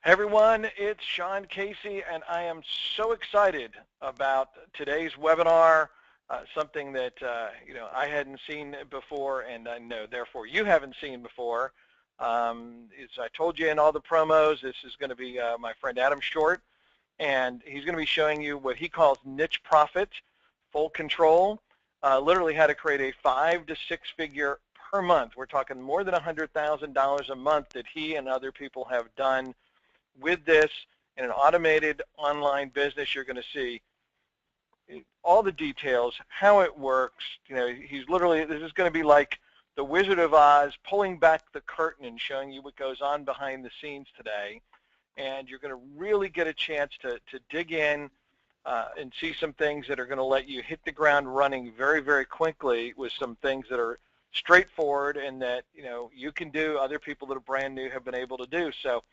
Everyone, it's Sean Casey, and I am so excited about today's webinar, something that I hadn't seen before, and I know therefore you haven't seen before. As I told you in all the promos, this is going to be my friend Adam Short, and he's going to be showing you what he calls niche profit, full control, literally how to create a 5 to 6 figure per month. We're talking more than $100,000 a month that he and other people have done with this in an automated online business. You're going to see all the details, how it works. He's literally, this is going to be like the Wizard of Oz pulling back the curtain and showing you what goes on behind the scenes today. And you're going to really get a chance to dig in and see some things that are going to let you hit the ground running very, very quickly with some things that are straightforward and that you can do, other people that are brand new have been able to do. So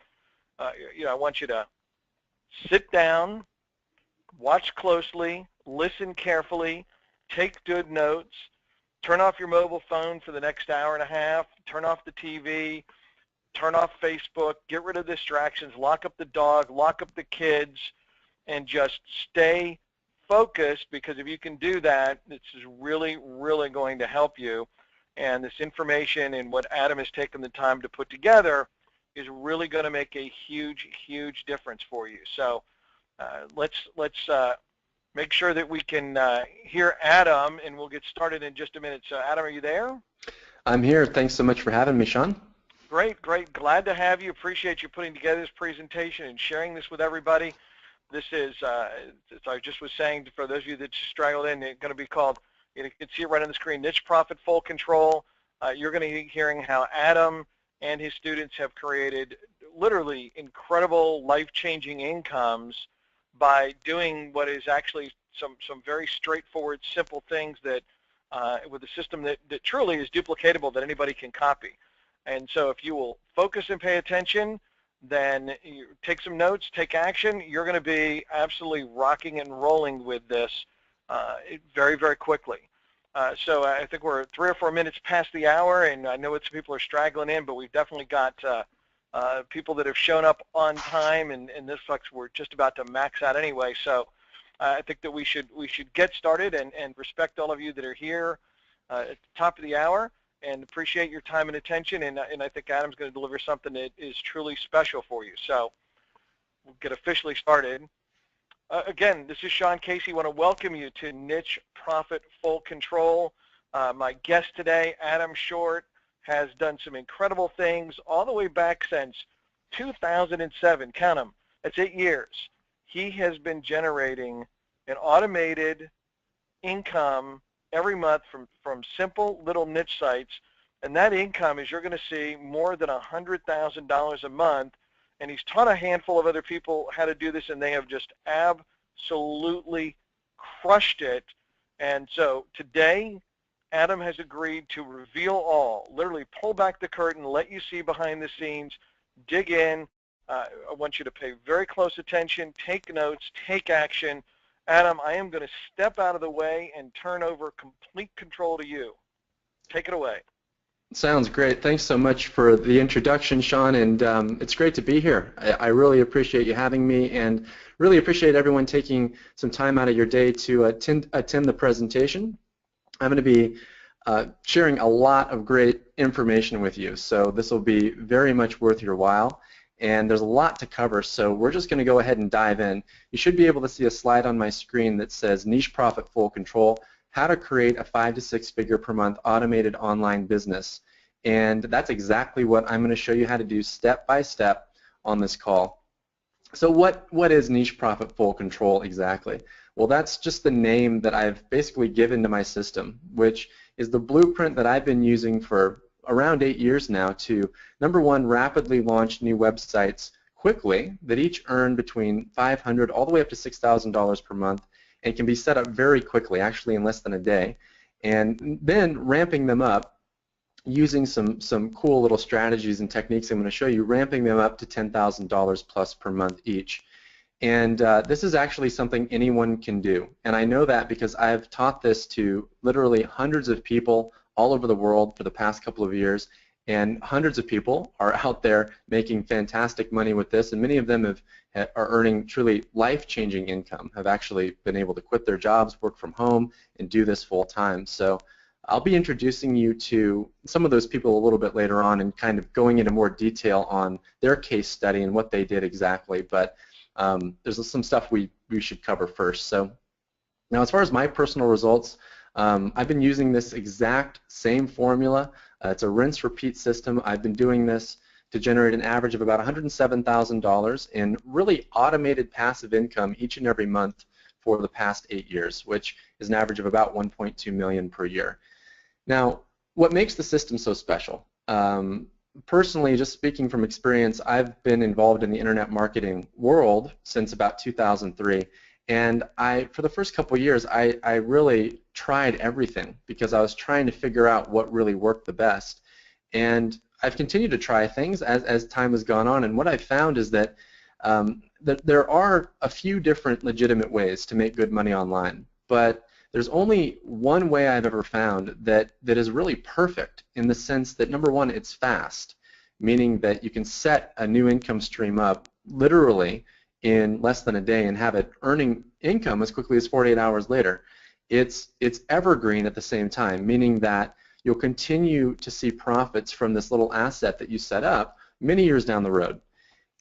I want you to sit down, watch closely, listen carefully, take good notes, turn off your mobile phone for the next hour and a half, turn off the TV, turn off Facebook, get rid of distractions, lock up the dog, lock up the kids, and just stay focused, because if you can do that, this is really, really going to help you. And this information and what Adam has taken the time to put together is really going to make a huge, huge difference for you. So let's make sure that we can hear Adam, and we'll get started in just a minute. So Adam, are you there? I'm here. Thanks so much for having me, Sean. Great, great. Glad to have you. Appreciate you putting together this presentation and sharing this with everybody. This is, as I just was saying, for those of you that straggled in, it's going to be called, you can see it right on the screen, Niche Profit Full Control. You're going to be hearing how Adam and his students have created literally incredible life-changing incomes by doing what is actually some very straightforward, simple things that with a system that truly is duplicatable, that anybody can copy. And so if you will focus and pay attention, then you take some notes, take action, you're going to be absolutely rocking and rolling with this very, very quickly. So I think we're 3 or 4 minutes past the hour, and I know some people are straggling in, but we've definitely got people that have shown up on time, and this looks we're just about to max out anyway. So I think that we should get started and respect all of you that are here at the top of the hour, and appreciate your time and attention. And I think Adam's going to deliver something that is truly special for you. So we'll get officially started. Again, this is Sean Casey. I want to welcome you to Niche Profit Full Control. My guest today, Adam Short, has done some incredible things all the way back since 2007. Count them. That's 8 years. He has been generating an automated income every month from simple little niche sites. And that income, as you're going to see, more than $100,000 a month. And he's taught a handful of other people how to do this, and they have just absolutely crushed it. And so today, Adam has agreed to reveal all, literally pull back the curtain, let you see behind the scenes, dig in. I want you to pay very close attention, take notes, take action. Adam, I am going to step out of the way and turn over complete control to you. Take it away. Sounds great. Thanks so much for the introduction, Sean, and it's great to be here. I really appreciate you having me, and really appreciate everyone taking some time out of your day to attend the presentation. I'm going to be sharing a lot of great information with you, so this will be very much worth your while, and there's a lot to cover, so we're just going to go ahead and dive in. You should be able to see a slide on my screen that says Niche Profit Full Control, how to create a 5 to 6 figure per month automated online business. And that's exactly what I'm going to show you how to do step by step on this call. So what is Niche Profit Full Control exactly? Well, that's just the name that I've basically given to my system, which is the blueprint that I've been using for around 8 years now to, number one, rapidly launch new websites quickly that each earn between $500 all the way up to $6,000 per month, and can be set up very quickly, actually in less than a day, and then ramping them up using some cool little strategies and techniques I'm going to show you, ramping them up to $10,000 plus per month each. And this is actually something anyone can do. And I know that because I've taught this to literally hundreds of people all over the world for the past couple of years, And hundreds of people are out there making fantastic money with this, and many of them are earning truly life-changing income, have actually been able to quit their jobs, work from home, and do this full-time. So I'll be introducing you to some of those people a little bit later on and kind of going into more detail on their case study and what they did exactly, but there's some stuff we should cover first. So now as far as my personal results, I've been using this exact same formula. It's a rinse-repeat system. I've been doing this to generate an average of about $107,000 in really automated passive income each and every month for the past 8 years, which is an average of about $1.2 million per year. Now, what makes the system so special? Personally, just speaking from experience, I've been involved in the internet marketing world since about 2003. And for the first couple of years, I really tried everything because I was trying to figure out what really worked the best. And I've continued to try things as time has gone on. And what I've found is that there are a few different legitimate ways to make good money online. But there's only one way I've ever found that is really perfect in the sense that, number one, it's fast, meaning that you can set a new income stream up literally in less than a day and have it earning income as quickly as 48 hours later. It's evergreen at the same time, meaning that you'll continue to see profits from this little asset that you set up many years down the road.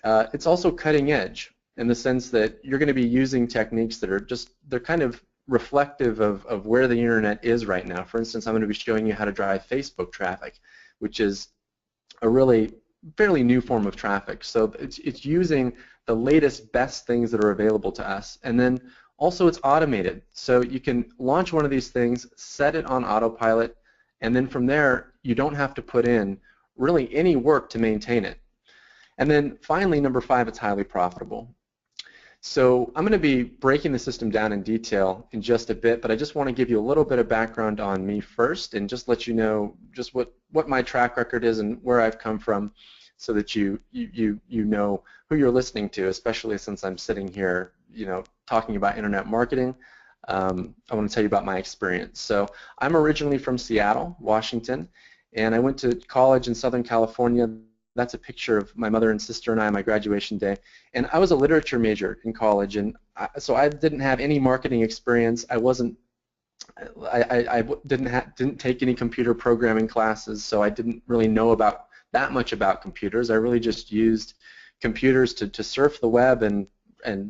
It's also cutting edge in the sense that you're going to be using techniques that are they're kind of reflective of where the internet is right now. For instance, I'm going to be showing you how to drive Facebook traffic, which is a really fairly new form of traffic. So it's using the latest, best things that are available to us. And then also it's automated. So you can launch one of these things, set it on autopilot, and then from there you don't have to put in really any work to maintain it. And then finally, number 5, it's highly profitable. So I'm going to be breaking the system down in detail in just a bit, but I just want to give you a little bit of background on me first and just let you know just what my track record is and where I've come from, so that you know who you're listening to, especially since I'm sitting here, talking about internet marketing. I want to tell you about my experience. So I'm originally from Seattle, Washington, and I went to college in Southern California. That's a picture of my mother and sister and I on my graduation day. And I was a literature major in college, and so I didn't have any marketing experience. I didn't take any computer programming classes, so I didn't really know that much about computers. I really just used computers to surf the web and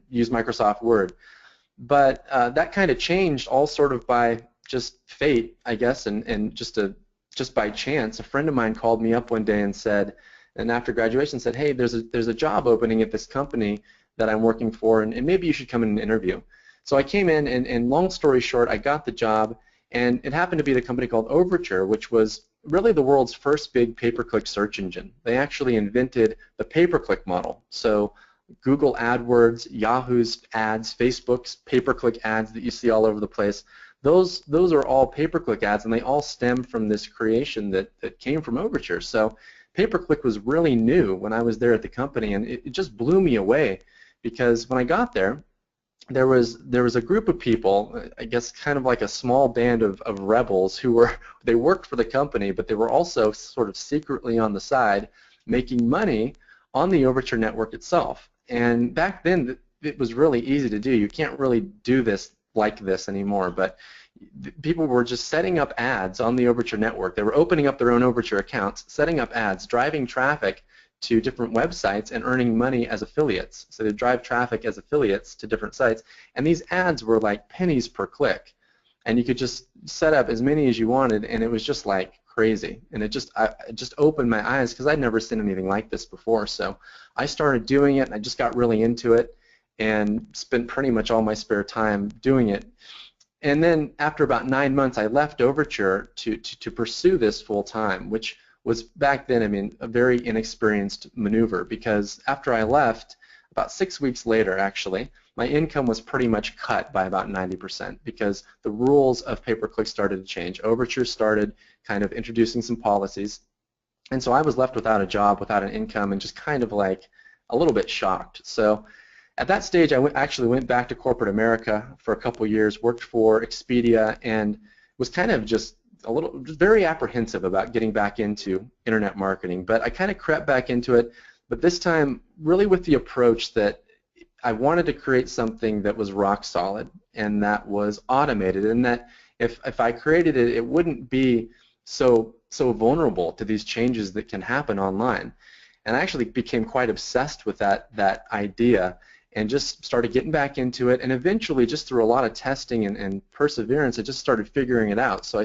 use Microsoft Word. But that kind of changed all sort of by just fate, I guess, and just by chance. A friend of mine called me up one day and after graduation said, hey, there's a job opening at this company that I'm working for, and maybe you should come in and interview. So I came in, and long story short, I got the job, and it happened to be the company called Overture, which was really the world's first big pay-per-click search engine. They actually invented the pay-per-click model. So Google AdWords, Yahoo's ads, Facebook's pay-per-click ads that you see all over the place, those are all pay-per-click ads, and they all stem from this creation that came from Overture. So pay-per-click was really new when I was there at the company, and it just blew me away, because when I got there, there was a group of people, I guess kind of like a small band of rebels who they worked for the company, but they were also sort of secretly on the side making money on the Overture network itself. And back then it was really easy to do. You can't really do this like this anymore, but people were just setting up ads on the Overture network. They were opening up their own Overture accounts, setting up ads, driving traffic to different websites and earning money as affiliates. So they drive traffic as affiliates to different sites, and these ads were like pennies per click, and you could just set up as many as you wanted, and it was just like crazy. And it just opened my eyes, because I'd never seen anything like this before. So I started doing it, and I just got really into it and spent pretty much all my spare time doing it. And then after about 9 months, I left Overture to pursue this full time, which was back then, I mean, a very inexperienced maneuver, because after I left, about 6 weeks later, actually, my income was pretty much cut by about 90%, because the rules of pay-per-click started to change. Overture started kind of introducing some policies, and so I was left without a job, without an income, and just kind of like a little bit shocked. So at that stage, I actually went back to corporate America for a couple years, worked for Expedia, and was kind of just just very apprehensive about getting back into internet marketing, but I kind of crept back into it, but this time really with the approach that I wanted to create something that was rock solid and that was automated, and that if I created it, it wouldn't be so vulnerable to these changes that can happen online. And I actually became quite obsessed with that idea and just started getting back into it, and eventually just through a lot of testing and perseverance I just started figuring it out. So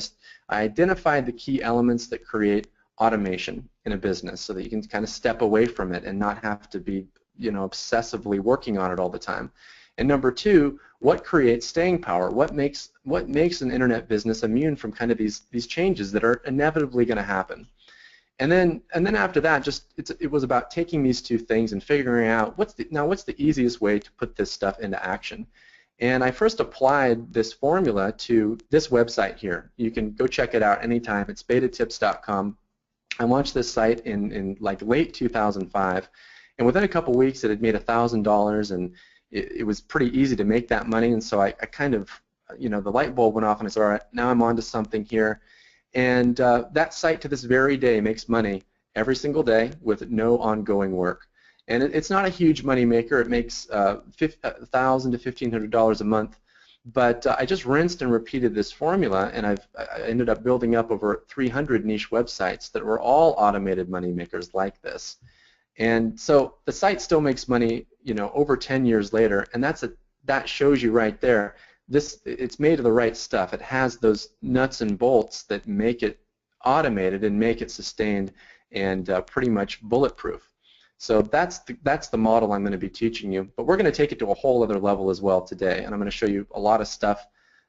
I identified the key elements that create automation in a business so that you can kind of step away from it and not have to be obsessively working on it all the time. And number two, what creates staying power? What makes an internet business immune from kind of these changes that are inevitably going to happen? And then after that, it was about taking these two things and figuring out what's the easiest way to put this stuff into action. And I first applied this formula to this website here. You can go check it out anytime. It's betatips.com. I launched this site in like late 2005, and within a couple weeks it had made $1,000, and it was pretty easy to make that money. And so I kind of, the light bulb went off, and I said, all right, now I'm on to something here. And that site to this very day makes money every single day with no ongoing work. And it's not a huge money maker. It makes $1,000 to $1,500 a month. But I just rinsed and repeated this formula, and I ended up building up over 300 niche websites that were all automated money makers like this. And so the site still makes money, over 10 years later, and that shows you right there. It's made of the right stuff. It has those nuts and bolts that make it automated and make it sustained and pretty much bulletproof. So that's the model I'm going to be teaching you. But we're going to take it to a whole other level as well today, and I'm going to show you a lot of stuff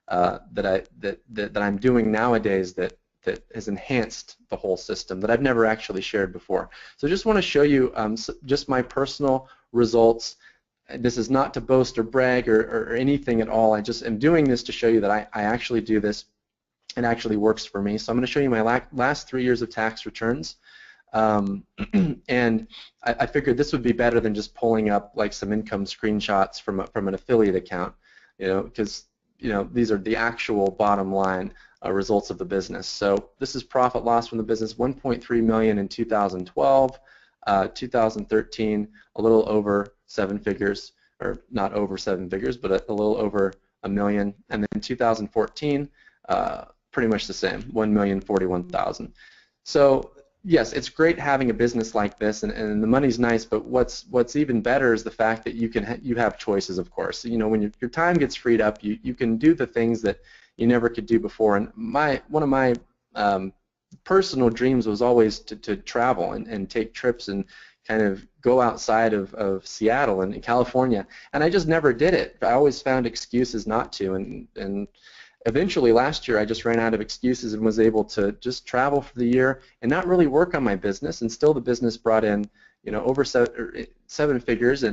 that I'm doing nowadays that has enhanced the whole system that I've never actually shared before. So I just want to show you just my personal results. This is not to boast or brag or anything at all. I just am doing this to show you that I actually do this. It actually works for me. So I'm going to show you my last 3 years of tax returns. And I figured this would be better than just pulling up like some income screenshots from an affiliate account, because these are the actual bottom line results of the business. So this is profit loss from the business: 1.3 million in 2012, 2013 a little over 7 figures, or not over 7 figures, but a little over $1 million, and then 2014 pretty much the same, 1,041,000. So yes, it's great having a business like this, and the money's nice, but what's even better is the fact that you have choices, of course. When your time gets freed up, you can do the things that you never could do before. And one of my personal dreams was always to travel and take trips and kind of go outside of Seattle and California, and I just never did it. I always found excuses not to, and eventually last year I just ran out of excuses and was able to just travel for the year and not really work on my business, and still the business brought in over 7 figures,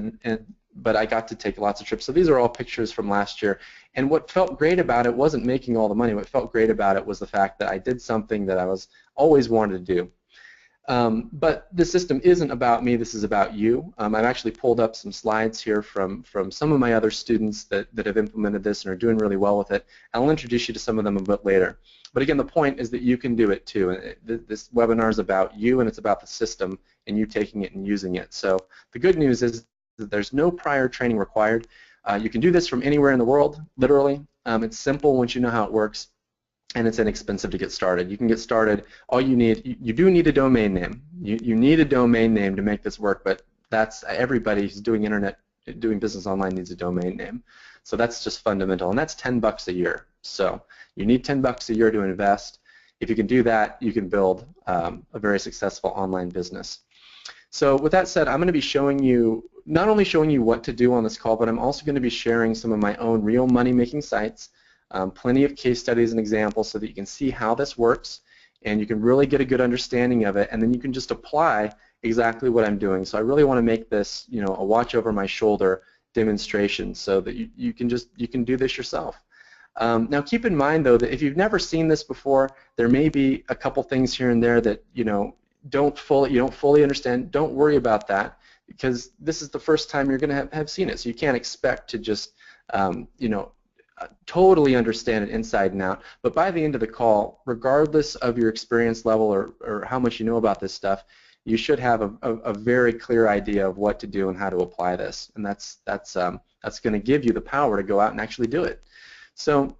but I got to take lots of trips. So these are all pictures from last year, and what felt great about it wasn't making all the money. What felt great about it was the fact that I did something that I was always wanted to do. But the system isn't about me, this is about you. I've actually pulled up some slides here from some of my other students that have implemented this and are doing really well with it. I'll introduce you to some of them a bit later. But again, the point is that you can do it too. And this webinar is about you, and it's about the system and you taking it and using it. So the good news is that there's no prior training required. You can do this from anywhere in the world, literally. It's simple once you know how it works, and it's inexpensive to get started. You can get started. All you need, you do need a domain name. You need a domain name to make this work, but that's everybody who's doing business online needs a domain name. So that's just fundamental, and that's $10 a year. So you need $10 a year to invest. If you can do that, you can build a very successful online business. So with that said, I'm going to be not only showing you what to do on this call, but I'm also going to be sharing some of my own real money-making sites. Plenty of case studies and examples so that you can see how this works, and you can really get a good understanding of it, and then you can just apply exactly what I'm doing. So I really want to make this, a watch over my shoulder demonstration so that you can do this yourself. Now keep in mind though that if you've never seen this before, there may be a couple things here and there that you don't fully understand. Don't worry about that, because this is the first time you're going to have seen it, so you can't expect to just totally understand it inside and out. But by the end of the call, regardless of your experience level or how much you know about this stuff, you should have a very clear idea of what to do and how to apply this. And that's going to give you the power to go out and actually do it. So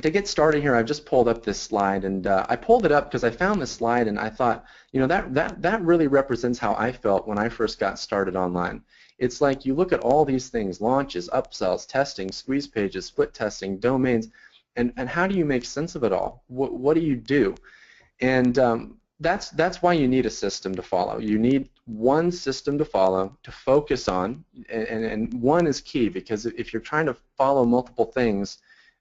to get started here, I've just pulled up this slide, and I pulled it up because I found this slide and I thought, you know, that really represents how I felt when I first got started online. It's like you look at all these things: launches, upsells, testing, squeeze pages, split testing, domains, and how do you make sense of it all? What do you do? And that's why you need a system to follow. You need one system to follow, to focus on, and one is key, because if you're trying to follow multiple things,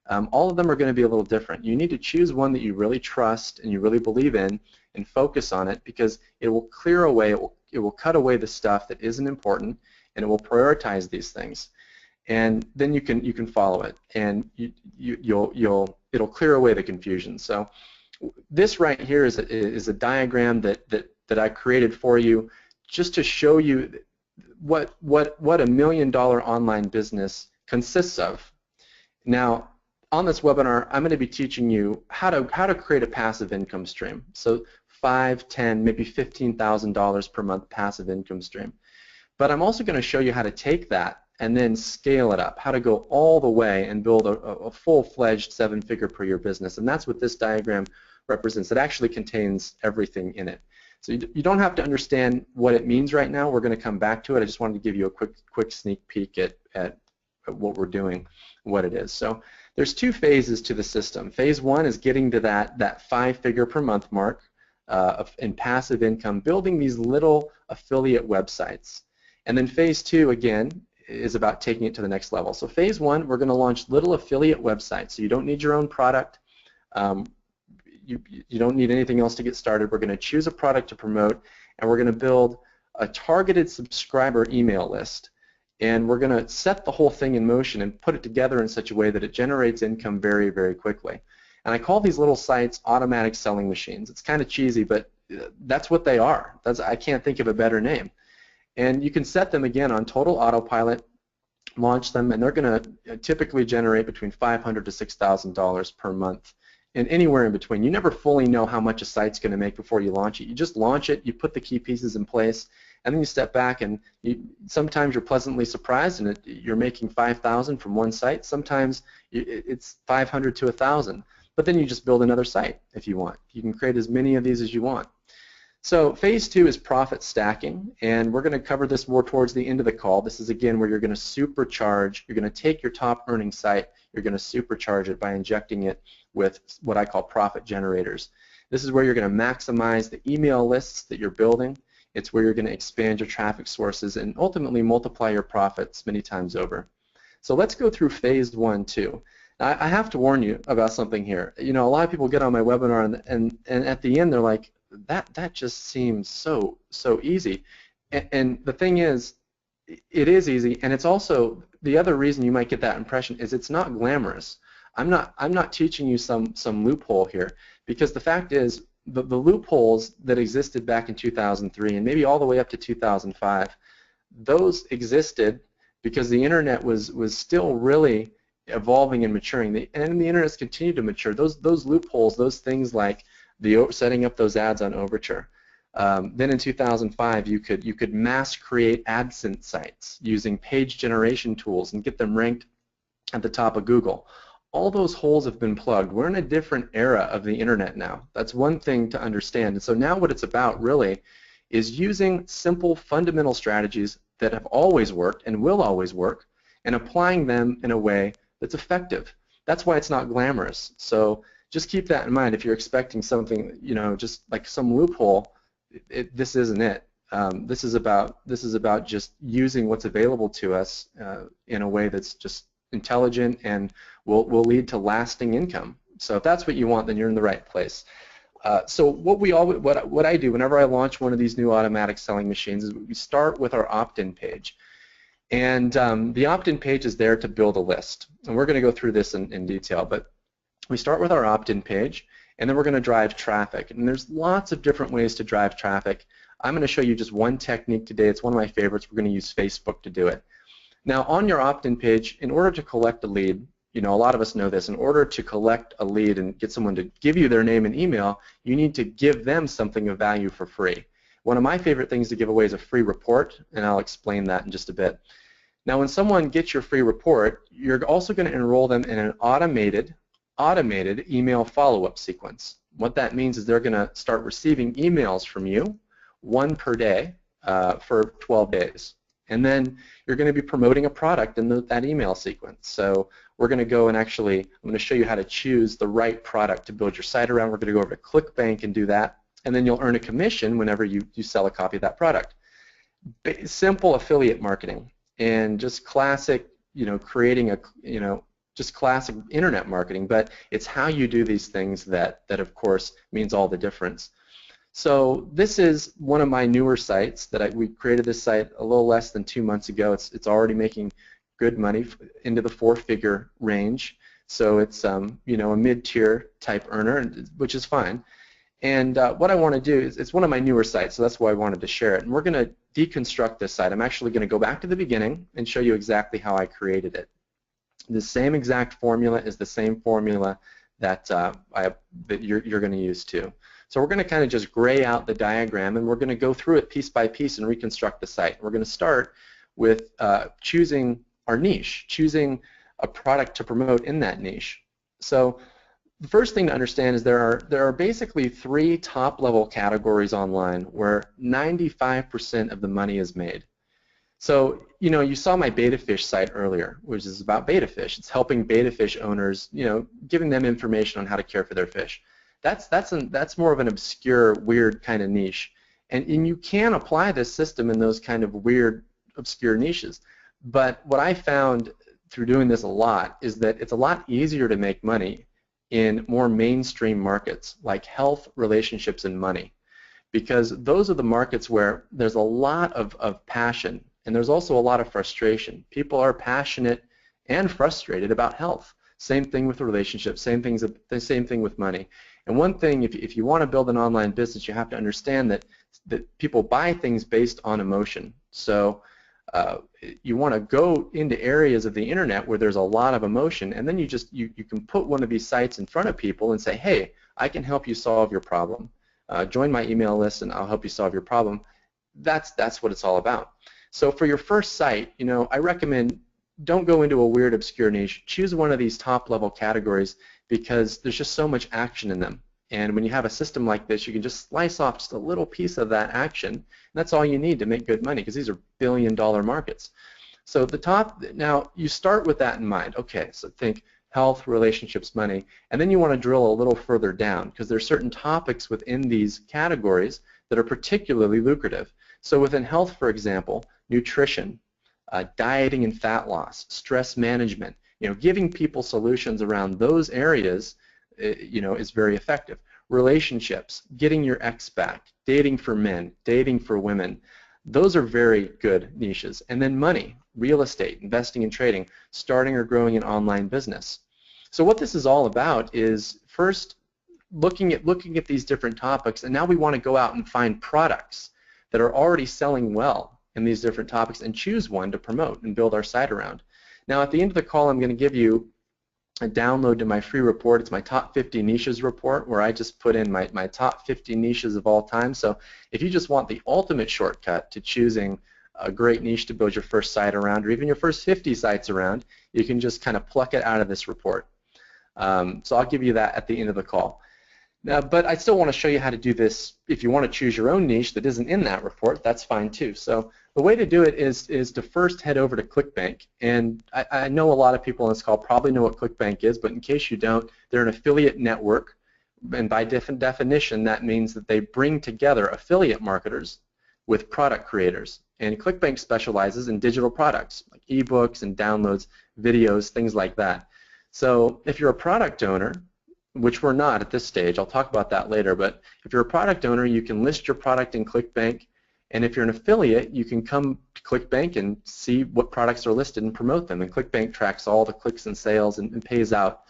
all of them are going to be a little different. You need to choose one that you really trust and you really believe in and focus on it, because it will clear away, it will cut away the stuff that isn't important, and it will prioritize these things. And then you can follow it, and it'll clear away the confusion. So this right here is a diagram that I created for you just to show you what $1 million online business consists of. Now, on this webinar, I'm going to be teaching you how to create a passive income stream. So $5,000, $10,000, maybe $15,000 per month passive income stream. But I'm also going to show you how to take that and then scale it up, how to go all the way and build a full-fledged 7-figure per year business. And that's what this diagram represents. It actually contains everything in it. So you don't have to understand what it means right now. We're going to come back to it. I just wanted to give you a quick sneak peek at what we're doing, what it is. So there's 2 phases to the system. Phase 1 is getting to that 5-figure per month mark in passive income, building these little affiliate websites. And then phase 2, again, is about taking it to the next level. So phase 1, we're going to launch little affiliate websites. So you don't need your own product. You don't need anything else to get started. We're going to choose a product to promote, and we're going to build a targeted subscriber email list. And we're going to set the whole thing in motion and put it together in such a way that it generates income very, very quickly. And I call these little sites automatic selling machines. It's kind of cheesy, but that's what they are. I can't think of a better name. And you can set them, again, on total autopilot, launch them, and they're going to typically generate between $500 to $6,000 per month, and anywhere in between. You never fully know how much a site's going to make before you launch it. You just launch it, you put the key pieces in place, and then you step back, and sometimes you're pleasantly surprised, and you're making $5,000 from one site. Sometimes it's $500 to $1,000. But then you just build another site if you want. You can create as many of these as you want. So phase 2 is profit stacking, and we're going to cover this more towards the end of the call. This is, again, where you're going to supercharge. You're going to take your top earning site, you're going to supercharge it by injecting it with what I call profit generators. This is where you're going to maximize the email lists that you're building. It's where you're going to expand your traffic sources and ultimately multiply your profits many times over. So let's go through phase 1 too. Now, I have to warn you about something here. You know, a lot of people get on my webinar and at the end they're like, that just seems so easy. And the thing is, it is easy, and it's also, the other reason you might get that impression is it's not glamorous. I'm not teaching you some loophole here, because the fact is the loopholes that existed back in 2003 and maybe all the way up to 2005, those existed because the internet was still really evolving and maturing, and the internet's continued to mature. Those loopholes, those things like setting up those ads on Overture. Then in 2005, you could mass create AdSense sites using page generation tools and get them ranked at the top of Google. All those holes have been plugged. We're in a different era of the internet now. That's one thing to understand. And so now what it's about really is using simple fundamental strategies that have always worked and will always work, and applying them in a way that's effective. That's why it's not glamorous. So just keep that in mind. If you're expecting something, you know, just like some loophole, this isn't it. This is about just using what's available to us in a way that's just intelligent and will lead to lasting income. So if that's what you want, then you're in the right place. So what I do whenever I launch one of these new automatic selling machines is we start with our opt-in page. And the opt-in page is there to build a list. And we're going to go through this in detail, but we start with our opt-in page, and then we're going to drive traffic. And there's lots of different ways to drive traffic. I'm going to show you just one technique today. It's one of my favorites. We're going to use Facebook to do it. Now, on your opt-in page, in order to collect a lead, you know, a lot of us know this, in order to collect a lead and get someone to give you their name and email, you need to give them something of value for free. One of my favorite things to give away is a free report, and I'll explain that in just a bit. Now, when someone gets your free report, you're also going to enroll them in an automated email follow-up sequence. What that means is they're going to start receiving emails from you, one per day, for 12 days. And then you're going to be promoting a product in that email sequence. So we're going to go and actually, I'm going to show you how to choose the right product to build your site around. We're going to go over to ClickBank and do that. And then you'll earn a commission whenever you sell a copy of that product. Simple affiliate marketing and just classic, you know, creating a, you know, just classic internet marketing. But it's how you do these things that of course means all the difference. So this is one of my newer sites that we created this site a little less than 2 months ago. It's already making good money into the 4-figure range. So it's you know, a mid-tier type earner, which is fine. And what I want to do is, it's one of my newer sites, so that's why I wanted to share it. And we're going to deconstruct this site. I'm actually going to go back to the beginning and show you exactly how I created it. The same exact formula is the same formula that you're going to use too. So we're going to kind of just gray out the diagram, and we're going to go through it piece by piece and reconstruct the site. We're going to start with choosing our niche, choosing a product to promote in that niche. So the first thing to understand is there are basically 3 top-level categories online where 95% of the money is made. So, you know, you saw my beta fish site earlier, which is about beta fish. It's helping beta fish owners, you know, giving them information on how to care for their fish. That's more of an obscure, weird kind of niche, and you can apply this system in those kind of weird, obscure niches. But what I found through doing this a lot is that it's a lot easier to make money in more mainstream markets like health, relationships, and money, because those are the markets where there's a lot of passion, and there's also a lot of frustration. People are passionate and frustrated about health. Same thing with relationships, same thing with money. And one thing, if you want to build an online business, you have to understand that people buy things based on emotion. So you want to go into areas of the internet where there's a lot of emotion, and then you can put one of these sites in front of people and say, hey, I can help you solve your problem. Join my email list and I'll help you solve your problem. That's what it's all about. So for your first site, you know, I recommend don't go into a weird, obscure niche. Choose one of these top-level categories because there's just so much action in them. And when you have a system like this, you can just slice off just a little piece of that action, and that's all you need to make good money, because these are billion-dollar markets. So the top, now you start with that in mind. Okay, so think health, relationships, money, and then you want to drill a little further down, because there are certain topics within these categories that are particularly lucrative. So within health, for example, nutrition, dieting and fat loss, stress management, you know, giving people solutions around those areas, you know, is very effective. Relationships, getting your ex back, dating for men, dating for women, those are very good niches. And then money, real estate, investing and trading, starting or growing an online business. So what this is all about is first looking at these different topics, and now we want to go out and find products that are already selling well in these different topics and choose one to promote and build our site around. Now at the end of the call, I'm going to give you a download to my free report. It's my top 50 niches report, where I just put in my top 50 niches of all time. So if you just want the ultimate shortcut to choosing a great niche to build your first site around, or even your first 50 sites around, you can just kind of pluck it out of this report. So I'll give you that at the end of the call. Now, but I still want to show you how to do this. If you want to choose your own niche that isn't in that report, that's fine too. So the way to do it is to first head over to ClickBank. And I know a lot of people on this call probably know what ClickBank is, but in case you don't, they're an affiliate network. And by definition, that means that they bring together affiliate marketers with product creators. And ClickBank specializes in digital products, like ebooks and downloads, videos, things like that. So if you're a product owner, which we're not at this stage, I'll talk about that later, but if you're a product owner, you can list your product in ClickBank, and if you're an affiliate, you can come to ClickBank and see what products are listed and promote them, and ClickBank tracks all the clicks and sales and pays out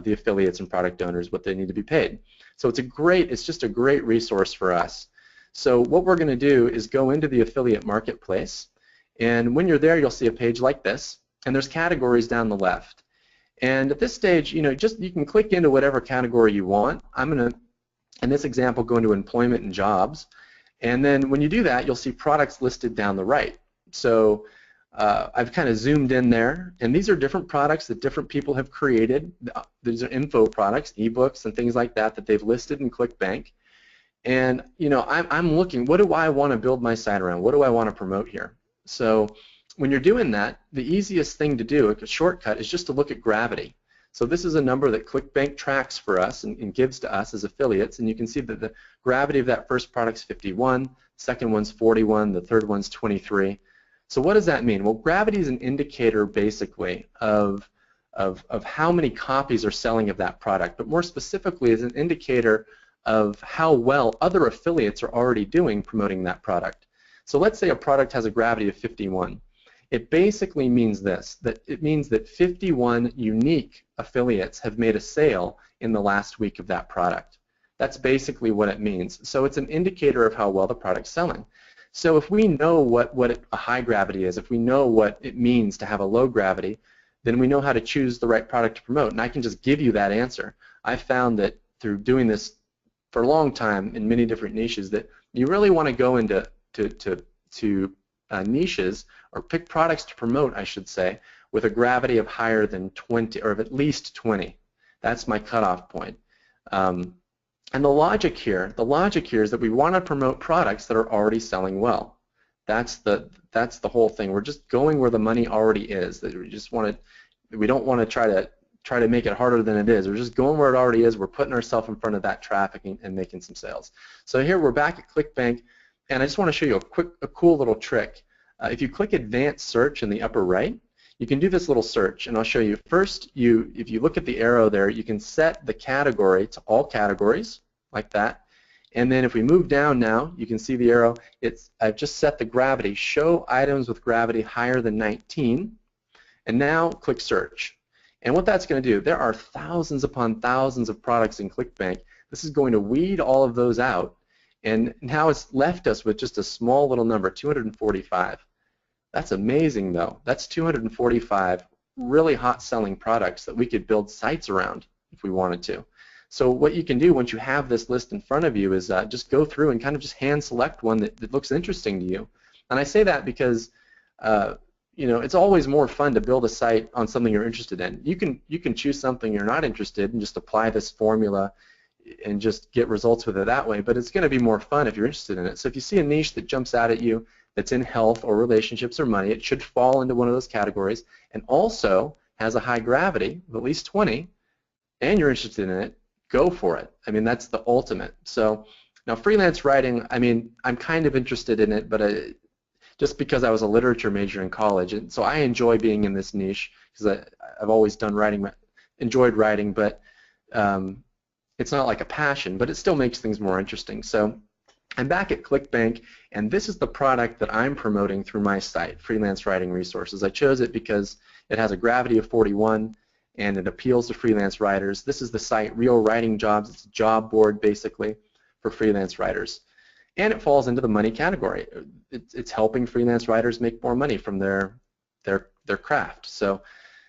the affiliates and product owners what they need to be paid. So it's just a great resource for us. So what we're going to do is go into the affiliate marketplace, and when you're there, you'll see a page like this, and there's categories down the left. And at this stage, just you can click into whatever category you want. I'm going to, in this example, go into employment and jobs. And then when you do that, you'll see products listed down the right. So I've kind of zoomed in there, and these are different products that different people have created. These are info products, ebooks, and things like that they've listed in ClickBank. And I'm looking, what do I want to build my site around? What do I want to promote here? So when you're doing that, the easiest thing to do, a shortcut, is just to look at gravity. So this is a number that ClickBank tracks for us and gives to us as affiliates, and you can see that the gravity of that first product is 51, second one's 41, the third one's 23. So what does that mean? Well, gravity is an indicator, basically, of how many copies are selling of that product, but more specifically is an indicator of how well other affiliates are already doing promoting that product. So let's say a product has a gravity of 51. It basically means this, that it means that 51 unique affiliates have made a sale in the last week of that product. That's basically what it means. So it's an indicator of how well the product's selling. So if we know what a high gravity is, if we know what it means to have a low gravity, then we know how to choose the right product to promote. And I can just give you that answer. I found that through doing this for a long time in many different niches that you really want to go into niches, or pick products to promote, I should say, with a gravity of higher than 20, or of at least 20. That's my cutoff point. And the logic here is that we want to promote products that are already selling well. That's the whole thing. We're just going where the money already is. That we don't want to try to make it harder than it is. We're just going where it already is. We're putting ourselves in front of that traffic and making some sales. So here we're back at ClickBank, and I just want to show you a cool little trick. If you click Advanced Search in the upper right, you can do this little search, and I'll show you. First, if you look at the arrow there, you can set the category to all categories, like that. And then if we move down now, you can see the arrow. I've just set the gravity, show items with gravity higher than 19, and now click Search. And what that's going to do, there are thousands upon thousands of products in ClickBank. This is going to weed all of those out, and now it's left us with just a small little number, 245. That's amazing, though. That's 245 really hot selling products that we could build sites around if we wanted to. So what you can do once you have this list in front of you is just go through and kind of just hand select one that looks interesting to you. And I say that because it's always more fun to build a site on something you're interested in. You can choose something you're not interested in and just apply this formula and just get results with it that way, but it's going to be more fun if you're interested in it. So if you see a niche that jumps out at you that's in health or relationships or money, it should fall into one of those categories, and also has a high gravity of at least 20, and you're interested in it, go for it. I mean, that's the ultimate. So now freelance writing, I mean, I'm kind of interested in it, but just because I was a literature major in college, and so I enjoy being in this niche because I've always done writing, enjoyed writing, but it's not like a passion, but it still makes things more interesting. So I'm back at ClickBank, and this is the product that I'm promoting through my site, Freelance Writing Resources. I chose it because it has a gravity of 41, and it appeals to freelance writers. This is the site, Real Writing Jobs. It's a job board, basically, for freelance writers. And it falls into the money category. It's helping freelance writers make more money from their craft. So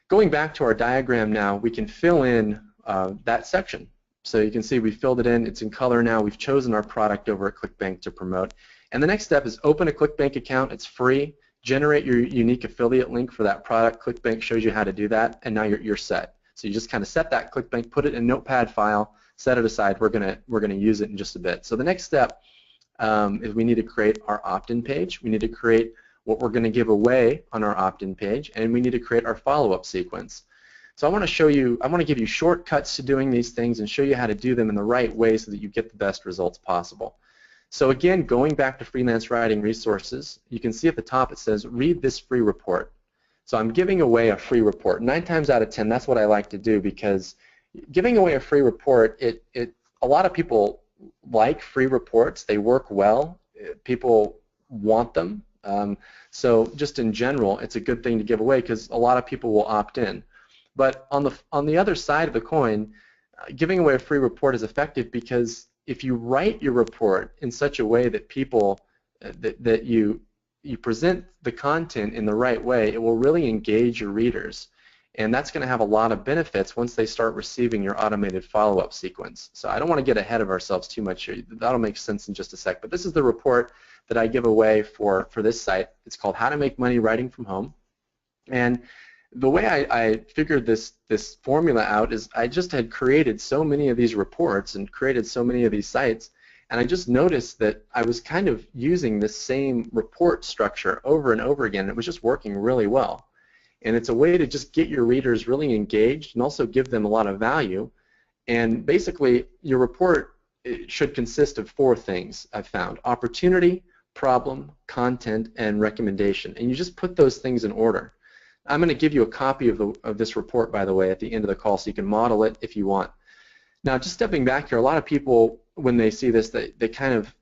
going back to our diagram now, we can fill in that section. So you can see we filled it in. It's in color now. We've chosen our product over at ClickBank to promote. And the next step is open a ClickBank account. It's free. Generate your unique affiliate link for that product. ClickBank shows you how to do that, and now you're set. So you just kind of set that ClickBank, put it in a notepad file, set it aside. We're gonna use it in just a bit. So the next step is we need to create our opt-in page. We need to create what we're going to give away on our opt-in page, and we need to create our follow-up sequence. So I want to give you shortcuts to doing these things and show you how to do them in the right way so that you get the best results possible. So again, going back to Freelance Writing Resources, you can see at the top it says, read this free report. So I'm giving away a free report. 9 times out of 10, that's what I like to do, because giving away a free report, a lot of people like free reports. They work well. People want them. So just in general, it's a good thing to give away because a lot of people will opt in. But on the other side of the coin, giving away a free report is effective because if you write your report in such a way that people that you present the content in the right way, it will really engage your readers. And that's going to have a lot of benefits once they start receiving your automated follow-up sequence. So I don't want to get ahead of ourselves too much here. That'll make sense in just a sec. But this is the report that I give away for this site. It's called How to Make Money Writing from Home. And the way I figured this formula out is I just had created so many of these reports and created so many of these sites, and I just noticed that I was kind of using the same report structure over and over again. It was just working really well. And it's a way to just get your readers really engaged and also give them a lot of value. And basically, your report should consist of 4 things I've found: opportunity, problem, content, and recommendation. And you just put those things in order. I'm going to give you a copy of this report, by the way, at the end of the call, so you can model it if you want. Now, just stepping back here, a lot of people, when they see this, they kind of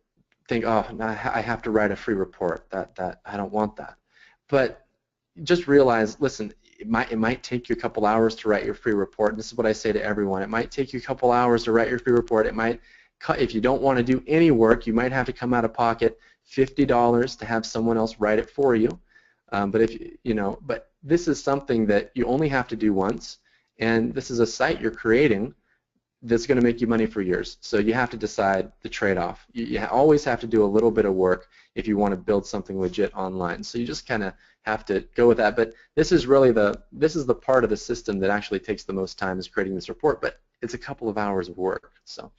think, oh, I have to write a free report. That I don't want that. But just realize, listen, it might take you a couple hours to write your free report. And this is what I say to everyone. It might take you a couple hours to write your free report. It might, if you don't want to do any work, you might have to come out of pocket $50 to have someone else write it for you. But this is something that you only have to do once, and this is a site you're creating that's going to make you money for years. So you have to decide the trade-off. You always have to do a little bit of work if you want to build something legit online. So you just kind of have to go with that. But this is really the part of the system that actually takes the most time, is creating this report. But it's a couple of hours of work. So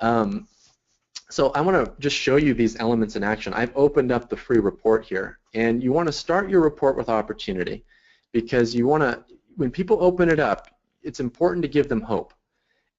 I want to just show you these elements in action. I've opened up the free report here, and you want to start your report with opportunity, because you want to, when people open it up, it's important to give them hope.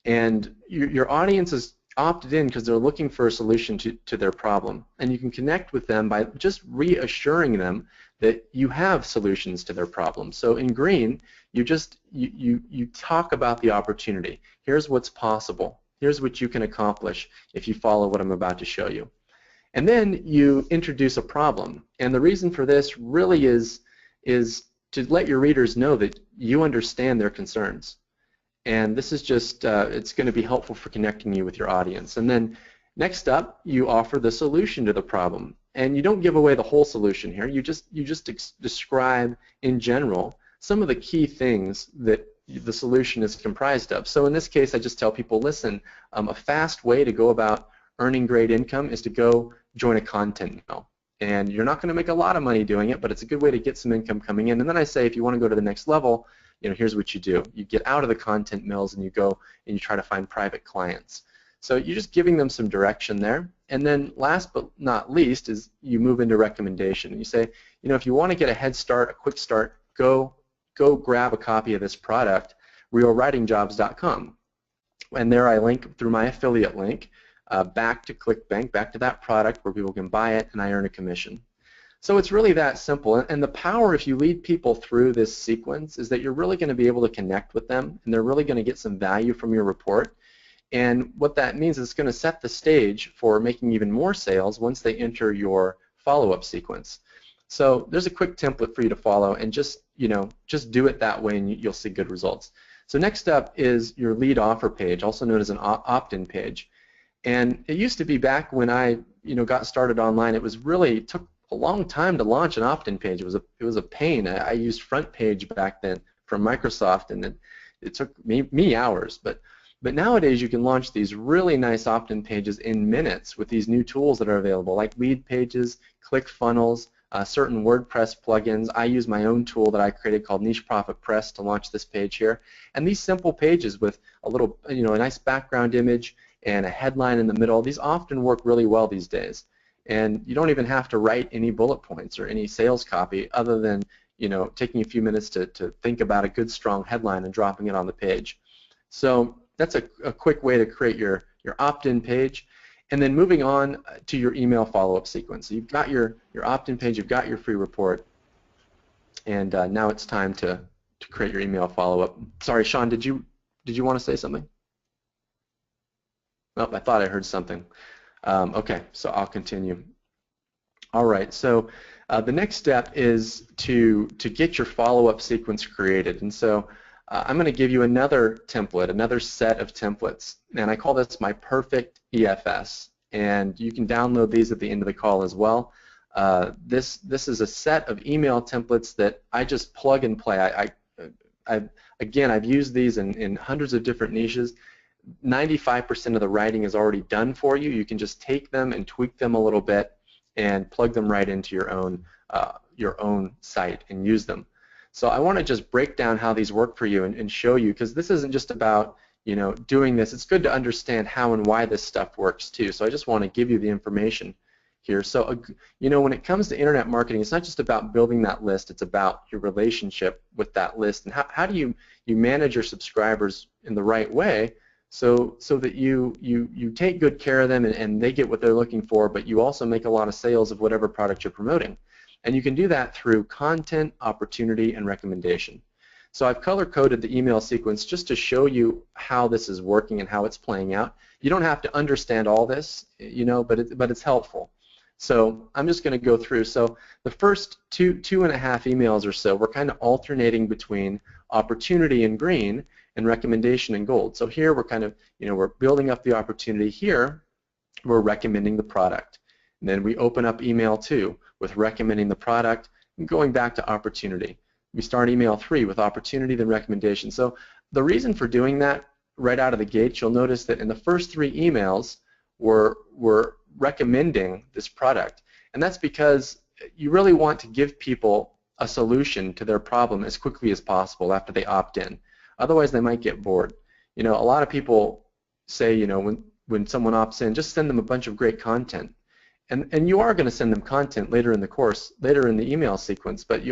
And your audience is opted in because they're looking for a solution to their problem, and you can connect with them by just reassuring them that you have solutions to their problem. So in green, you talk about the opportunity. Here's what's possible. Here's what you can accomplish if you follow what I'm about to show you. And then you introduce a problem. And the reason for this really is to let your readers know that you understand their concerns. And this is just, it's going to be helpful for connecting you with your audience. And then next up, you offer the solution to the problem. And you don't give away the whole solution here. You just describe in general some of the key things that the solution is comprised of. So in this case, I just tell people, listen, a fast way to go about earning great income is to go join a content mill. And you're not going to make a lot of money doing it, but it's a good way to get some income coming in. And then I say, if you want to go to the next level, here's what you do. You get out of the content mills and you go and you try to find private clients. So you're just giving them some direction there. And then last but not least is you move into recommendation. And you say, if you want to get a head start, a quick start, go grab a copy of this product, realwritingjobs.com. And there I link through my affiliate link back to ClickBank, back to that product where people can buy it and I earn a commission. So it's really that simple. And the power, if you lead people through this sequence, is that you're really going to be able to connect with them, and they're really going to get some value from your report. And what that means is it's going to set the stage for making even more sales once they enter your follow-up sequence. So there's a quick template for you to follow, and just do it that way and you'll see good results. So next up is your lead offer page, also known as an opt-in page. And it used to be, back when I got started online, it took a long time to launch an opt-in page. It was a pain. I used Front Page back then from Microsoft, and it took me hours. But nowadays you can launch these really nice opt-in pages in minutes with these new tools that are available, like lead pages, ClickFunnels, certain WordPress plugins. I use my own tool that I created called Niche Profit Press to launch this page here. And these simple pages with a little, a nice background image and a headline in the middle, these often work really well these days. And you don't even have to write any bullet points or any sales copy other than taking a few minutes to think about a good strong headline and dropping it on the page. So that's a quick way to create your opt-in page. And then moving on to your email follow-up sequence. So you've got your opt-in page, you've got your free report, and now it's time to create your email follow-up. Sorry, Sean, did you want to say something? Oh, I thought I heard something. Okay, so I'll continue. All right, so the next step is to get your follow-up sequence created. And so I'm going to give you another template, another set of templates, and I call this my perfect EFS. And you can download these at the end of the call as well. This is a set of email templates that I just plug and play. I've used these in hundreds of different niches. 95% of the writing is already done for you. You can just take them and tweak them a little bit and plug them right into your own site and use them. So I want to just break down how these work for you and show you, because this isn't just about doing this. It's good to understand how and why this stuff works too. So I just want to give you the information here. So when it comes to internet marketing, it's not just about building that list. It's about your relationship with that list, and how do you manage your subscribers in the right way, so that you take good care of them and they get what they're looking for, but you also make a lot of sales of whatever product you're promoting. And you can do that through content, opportunity, and recommendation. So I've color-coded the email sequence just to show you how this is working and how it's playing out. You don't have to understand all this, but it's helpful. So I'm just going to go through. So the first two and a half emails or so, we're kind of alternating between opportunity in green and recommendation in gold. So here we're kind of, we're building up the opportunity. Here we're recommending the product. And then we open up email 2 with recommending the product and going back to opportunity. We start email 3 with opportunity, then recommendation. So the reason for doing that right out of the gate, you'll notice that in the first 3 emails we're recommending this product. And that's because you really want to give people a solution to their problem as quickly as possible after they opt in. Otherwise they might get bored. A lot of people say, when someone opts in, just send them a bunch of great content. And you are going to send them content later in the course, later in the email sequence, but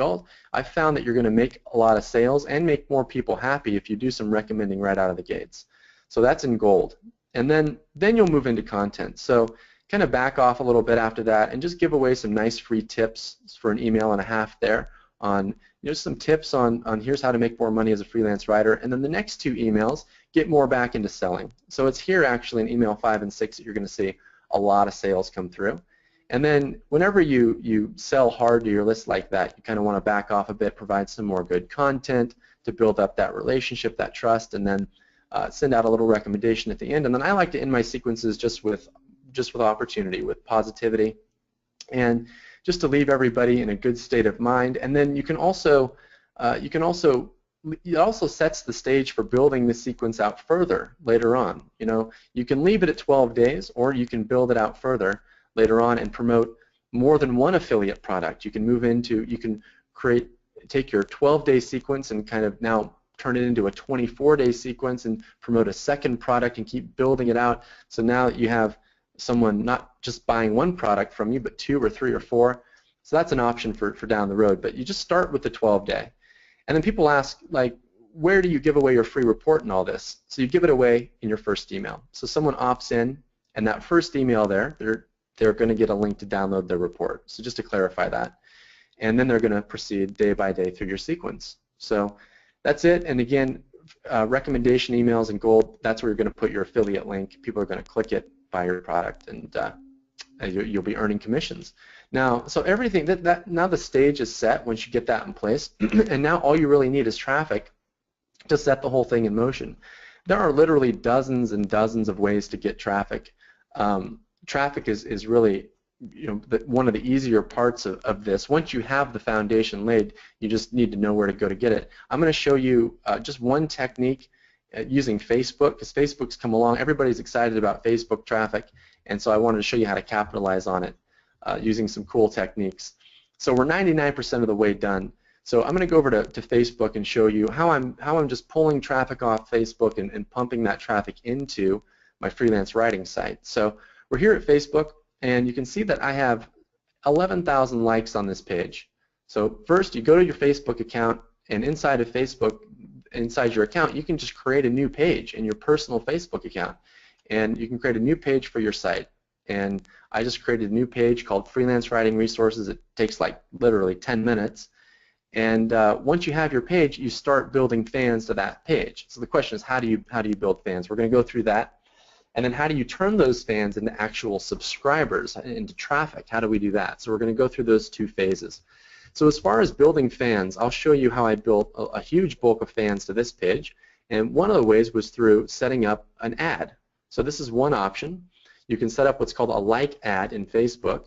I've found that you're going to make a lot of sales and make more people happy if you do some recommending right out of the gates. So that's in gold. And then you'll move into content. So kind of back off a little bit after that and just give away some nice free tips for an email and a half there on some tips on here's how to make more money as a freelance writer. And then the next 2 emails get more back into selling. So it's here actually in email 5 and 6 that you're going to see a lot of sales come through. And then whenever you sell hard to your list like that, you kind of want to back off a bit, provide some more good content to build up that relationship, that trust, and then send out a little recommendation at the end. And then I like to end my sequences just with opportunity, with positivity, and just to leave everybody in a good state of mind. And then it also sets the stage for building the sequence out further later on. You can leave it at 12 days, or you can build it out further later on and promote more than one affiliate product. You can take your 12-day sequence and kind of now turn it into a 24-day sequence and promote a second product and keep building it out. So now you have someone not just buying one product from you, but 2 or 3 or 4. So that's an option for down the road. But you just start with the 12-day. And then people ask, like, where do you give away your free report and all this? So you give it away in your first email. So someone opts in, and that first email there, they're going to get a link to download their report. So just to clarify that. And then they're going to proceed day by day through your sequence. So that's it. And again, recommendation emails in gold, that's where you're going to put your affiliate link. People are going to click it, buy your product, and you'll be earning commissions. Now, so everything, now the stage is set once you get that in place, and now all you really need is traffic to set the whole thing in motion. There are literally dozens and dozens of ways to get traffic. Traffic is really one of the easier parts of this. Once you have the foundation laid, you just need to know where to go to get it. I'm going to show you just one technique using Facebook, because Facebook's come along. Everybody's excited about Facebook traffic, and so I wanted to show you how to capitalize on it using some cool techniques. So we're 99% of the way done. So I'm going to go over to Facebook and show you how I'm just pulling traffic off Facebook and pumping that traffic into my freelance writing site. So we're here at Facebook, and you can see that I have 11,000 likes on this page. So first, you go to your Facebook account, and inside of Facebook, inside your account, you can just create a new page in your personal Facebook account, and you can create a new page for your site. And I just created a new page called Freelance Writing Resources. It takes like literally 10 minutes. And once you have your page, you start building fans to that page. So the question is, how do you build fans? We're going to go through that. And then how do you turn those fans into actual subscribers, into traffic? How do we do that? So we're going to go through those 2 phases. So as far as building fans, I'll show you how I built a huge bulk of fans to this page. And one of the ways was through setting up an ad. So this is one option. You can set up what's called a like ad in Facebook.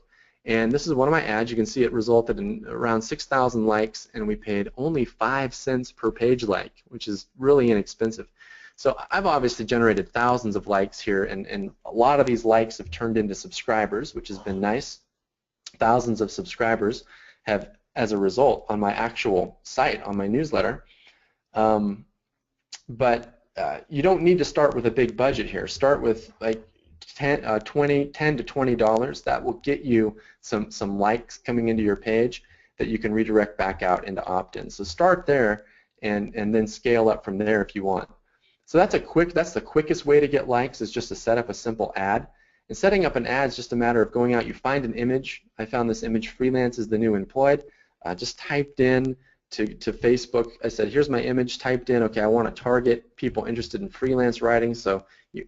And this is one of my ads. You can see it resulted in around 6,000 likes, and we paid only 5 cents per page like, which is really inexpensive. So I've obviously generated thousands of likes here, and a lot of these likes have turned into subscribers, which has been nice. Thousands of subscribers have, as a result, on my actual site, on my newsletter. But you don't need to start with a big budget here. Start with like $10 to $20. That will get you some likes coming into your page that you can redirect back out into opt-in. So start there and then scale up from there if you want. So that's the quickest way to get likes, is just to set up a simple ad. And setting up an ad is just a matter of going out. You find an image. I found this image, freelance is the new employed. Just typed in to Facebook. I said, here's my image, typed in, okay, I want to target people interested in freelance writing, so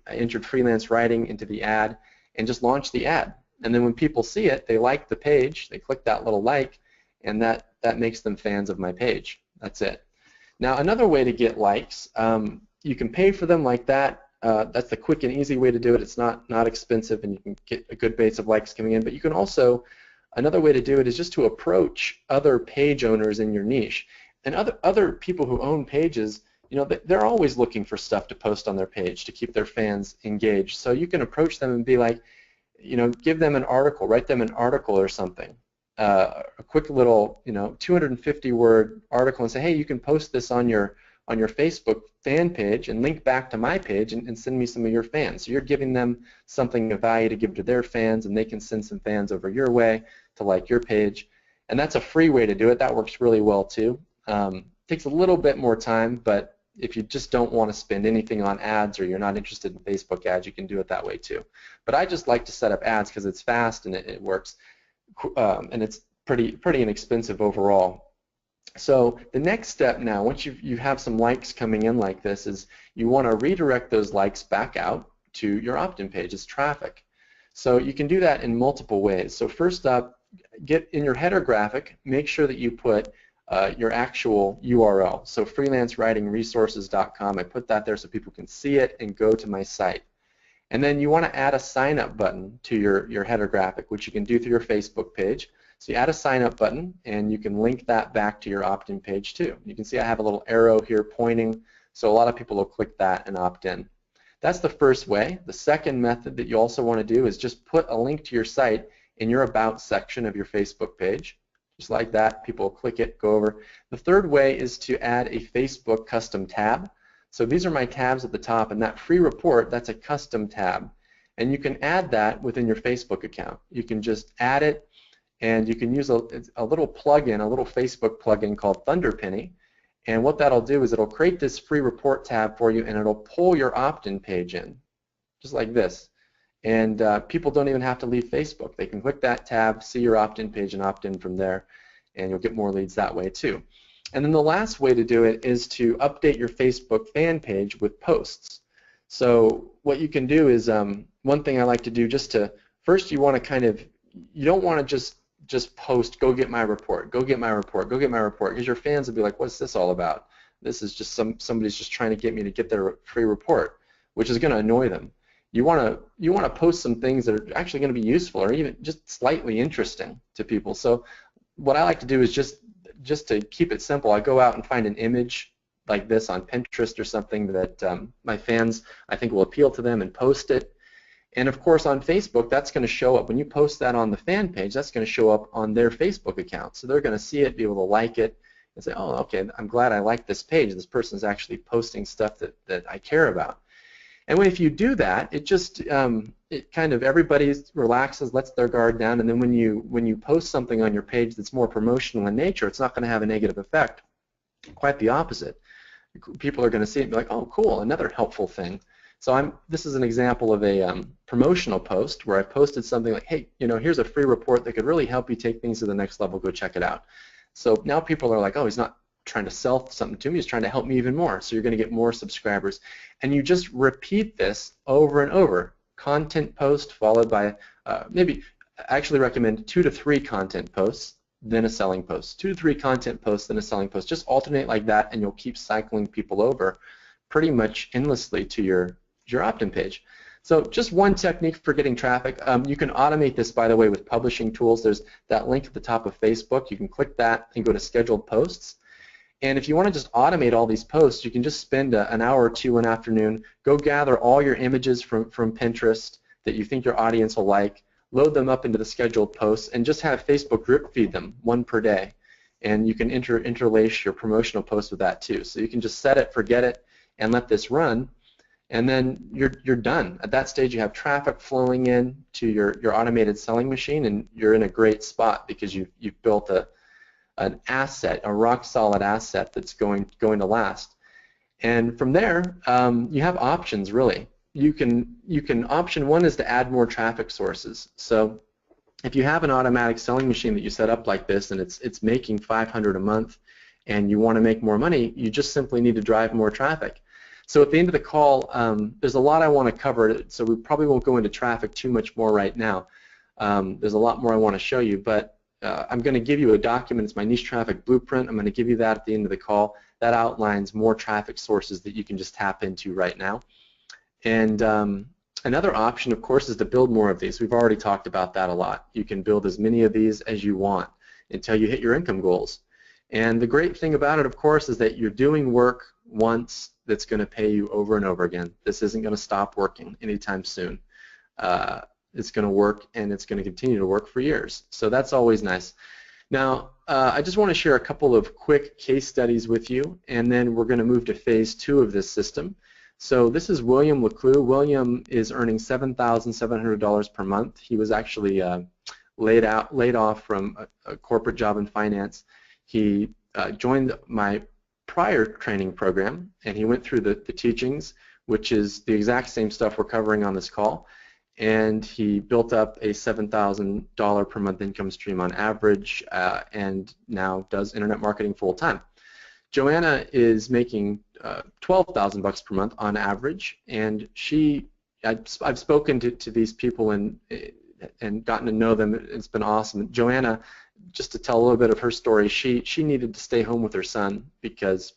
I entered freelance writing into the ad and just launched the ad. And then when people see it, they like the page, they click that little like, and that makes them fans of my page. That's it. Now another way to get likes, you can pay for them like that. That's the quick and easy way to do it. It's not expensive, and you can get a good base of likes coming in. But you can also, another way to do it is just to approach other page owners in your niche. And other people who own pages, you know, they're always looking for stuff to post on their page to keep their fans engaged. So you can approach them and be like, you know, give them an article, write them an article or something, a quick little, you know, 250-word article, and say, hey, you can post this on your Facebook fan page and link back to my page and send me some of your fans. So you're giving them something of value to give to their fans, and they can send some fans over your way to like your page. And that's a free way to do it. That works really well too. Takes a little bit more time, but if you just don't want to spend anything on ads, or you're not interested in Facebook ads, you can do it that way too. But I just like to set up ads because it's fast and it works, and it's pretty inexpensive overall. So the next step now, once you have some likes coming in like this, is you want to redirect those likes back out to your opt-in page as traffic. So you can do that in multiple ways. So first up, get in your header graphic, make sure that you put your actual URL. So freelancewritingresources.com, I put that there so people can see it and go to my site. And then you want to add a sign-up button to your header graphic, which you can do through your Facebook page. So you add a sign-up button, and you can link that back to your opt-in page too. You can see I have a little arrow here pointing, so a lot of people will click that and opt in. That's the first way. The second method that you also want to do is just put a link to your site in your About section of your Facebook page. Just like that, people will click it, go over. The third way is to add a Facebook custom tab. So these are my tabs at the top, and that free report, that's a custom tab. And you can add that within your Facebook account. You can just add it, and you can use a little plugin, a little Facebook plugin called Thunderpenny. And what that'll do is it'll create this free report tab for you, and it'll pull your opt-in page in, just like this. And people don't even have to leave Facebook. They can click that tab, see your opt-in page, and opt in from there, and you'll get more leads that way too. And then the last way to do it is to update your Facebook fan page with posts. So what you can do is, one thing I like to do, first you want to kind of, you don't want to just post, go get my report, go get my report, go get my report, because your fans will be like, what's this all about? This is just somebody's just trying to get me to get their free report, which is going to annoy them. You want to post some things that are actually going to be useful or even just slightly interesting to people. So what I like to do is just to keep it simple, I go out and find an image like this on Pinterest or something that my fans, I think, will appeal to them, and post it. And of course on Facebook, that's going to show up when you post that on the fan page. That's going to show up on their Facebook account, so they're going to see it, be able to like it, and say, oh, okay, I'm glad I like this page. This person's actually posting stuff that I care about. And if you do that, it just it kind of, everybody relaxes, lets their guard down, and then when you post something on your page that's more promotional in nature, it's not going to have a negative effect. Quite the opposite. People are going to see it and be like, oh, cool, another helpful thing. So this is an example of a promotional post where I posted something like, hey, you know, here's a free report that could really help you take things to the next level. Go check it out. So now people are like, oh, he's not trying to sell something to me. He's trying to help me even more. So you're going to get more subscribers. And you just repeat this over and over. Content post followed by maybe, I actually recommend 2 to 3 content posts, then a selling post. 2 to 3 content posts, then a selling post. Just alternate like that, and you'll keep cycling people over pretty much endlessly to your opt-in page. So just one technique for getting traffic. You can automate this, by the way, with publishing tools. There's that link at the top of Facebook. You can click that and go to scheduled posts. And if you want to just automate all these posts, you can just spend an hour or two one afternoon, go gather all your images from Pinterest that you think your audience will like, load them up into the scheduled posts, and just have Facebook drip feed them one per day. And you can interlace your promotional posts with that too. So you can just set it, forget it, and let this run. And then you're done. At that stage, you have traffic flowing in to your automated selling machine, and you're in a great spot because you've built an asset, a rock-solid asset that's going to last. And from there, you have options really. You can option one is to add more traffic sources. So if you have an automatic selling machine that you set up like this, and it's making $500 a month, and you want to make more money, you just simply need to drive more traffic. So at the end of the call, there's a lot I want to cover, so we probably won't go into traffic too much more right now. There's a lot more I want to show you, but I'm going to give you a document. It's my niche traffic blueprint. I'm going to give you that at the end of the call. That outlines more traffic sources that you can just tap into right now. And another option, of course, is to build more of these. We've already talked about that a lot. You can build as many of these as you want until you hit your income goals. And the great thing about it, of course, is that you're doing work once that's going to pay you over and over again. This isn't going to stop working anytime soon. It's going to work, and it's going to continue to work for years. So that's always nice. Now, I just want to share a couple of quick case studies with you, and then we're going to move to phase 2 of this system. So this is William Leclue. William is earning $7,700 per month. He was actually laid off from a corporate job in finance. He joined my prior training program, and he went through the teachings, which is the exact same stuff we're covering on this call, and he built up a $7,000 per month income stream on average, and now does internet marketing full-time. Joanna is making $12,000 per month on average, and I've spoken to these people and gotten to know them. It's been awesome. Joanna, just to tell a little bit of her story, she needed to stay home with her son because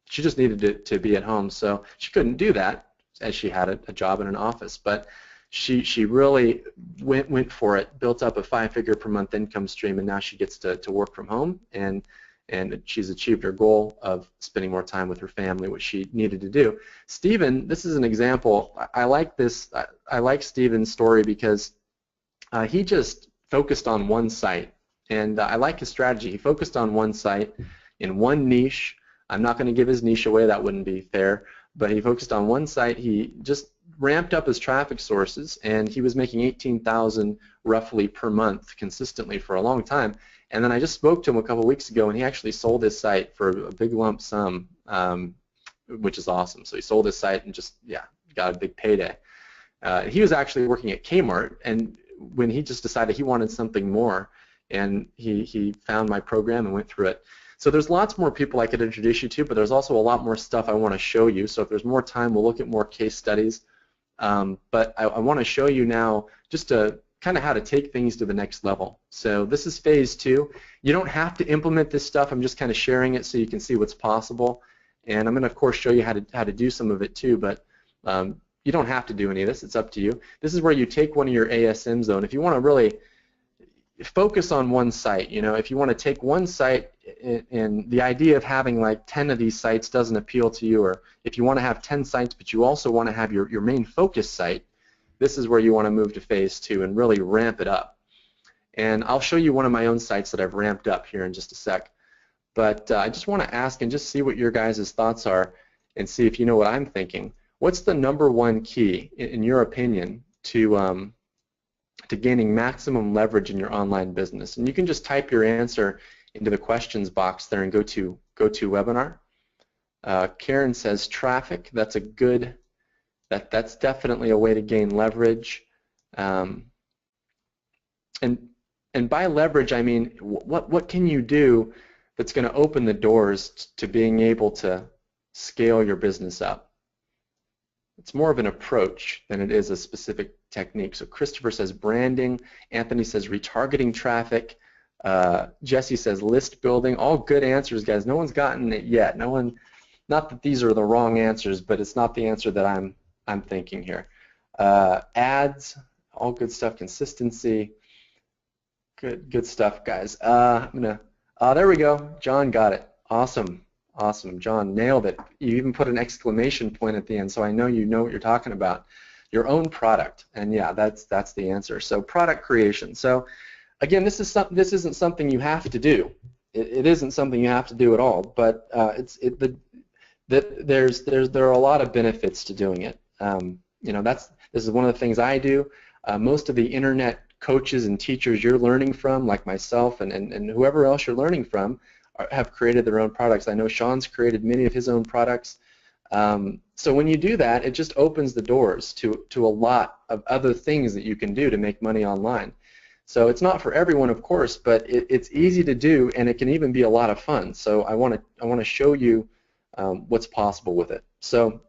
she just needed to be at home, so she couldn't do that as she had a job in an office. But she really went for it, built up a 5-figure per month income stream, and now she gets to work from home, and she's achieved her goal of spending more time with her family, which she needed to do. Stephen, this is an example. I like this. I like Stephen's story because he just focused on one site. And I like his strategy. He focused on one site in one niche. I'm not going to give his niche away. That wouldn't be fair. But he focused on one site. He just ramped up his traffic sources, and he was making $18,000 roughly per month consistently for a long time. And then I just spoke to him a couple weeks ago, and he actually sold his site for a big lump sum, which is awesome. So he sold his site and just, got a big payday. He was actually working at Kmart, and when he just decided he wanted something more, and he found my program and went through it. So there's lots more people I could introduce you to, but there's also a lot more stuff I want to show you. So if there's more time, we'll look at more case studies. But I want to show you now just kind of how to take things to the next level. So this is phase 2. You don't have to implement this stuff. I'm just kind of sharing it so you can see what's possible. And I'm going to, of course, show you how to do some of it too, but you don't have to do any of this. It's up to you. This is where you take one of your ASM zone. If you want to really focus on one site, if you want to take one site and the idea of having like 10 of these sites doesn't appeal to you, or if you want to have 10 sites but you also want to have your main focus site, this is where you want to move to phase 2 and really ramp it up. And I'll show you one of my own sites that I've ramped up here in just a sec. But I just want to ask and just see what your guys' thoughts are and see if you know what I'm thinking. What's the #1 key, in your opinion, to gaining maximum leverage in your online business? And you can just type your answer into the questions box there and go to webinar. Karen says traffic. That's a good. That's definitely a way to gain leverage. And by leverage, I mean what can you do that's going to open the doors to being able to scale your business up? It's more of an approach than it is a specific technique. So Christopher says branding. Anthony says retargeting traffic. Jesse says list building. All good answers, guys. No one's gotten it yet. No one. Not that these are the wrong answers, but it's not the answer that I'm thinking here. ads, all good stuff, consistency, good stuff, guys. There we go. John got it. Awesome. Awesome. John nailed it. You even put an exclamation point at the end, so I know you know what you're talking about. Your own product, and yeah, that's the answer. So product creation. So again, this isn't something you have to do. It isn't something you have to do at all, but there are a lot of benefits to doing it. This is one of the things I do. Most of the internet coaches and teachers you're learning from, like myself and whoever else you're learning from, have created their own products. I know Sean's created many of his own products. So when you do that, it just opens the doors to a lot of other things that you can do to make money online. So it's not for everyone, of course, but it's easy to do, and it can even be a lot of fun. So I want to show you what's possible with it. So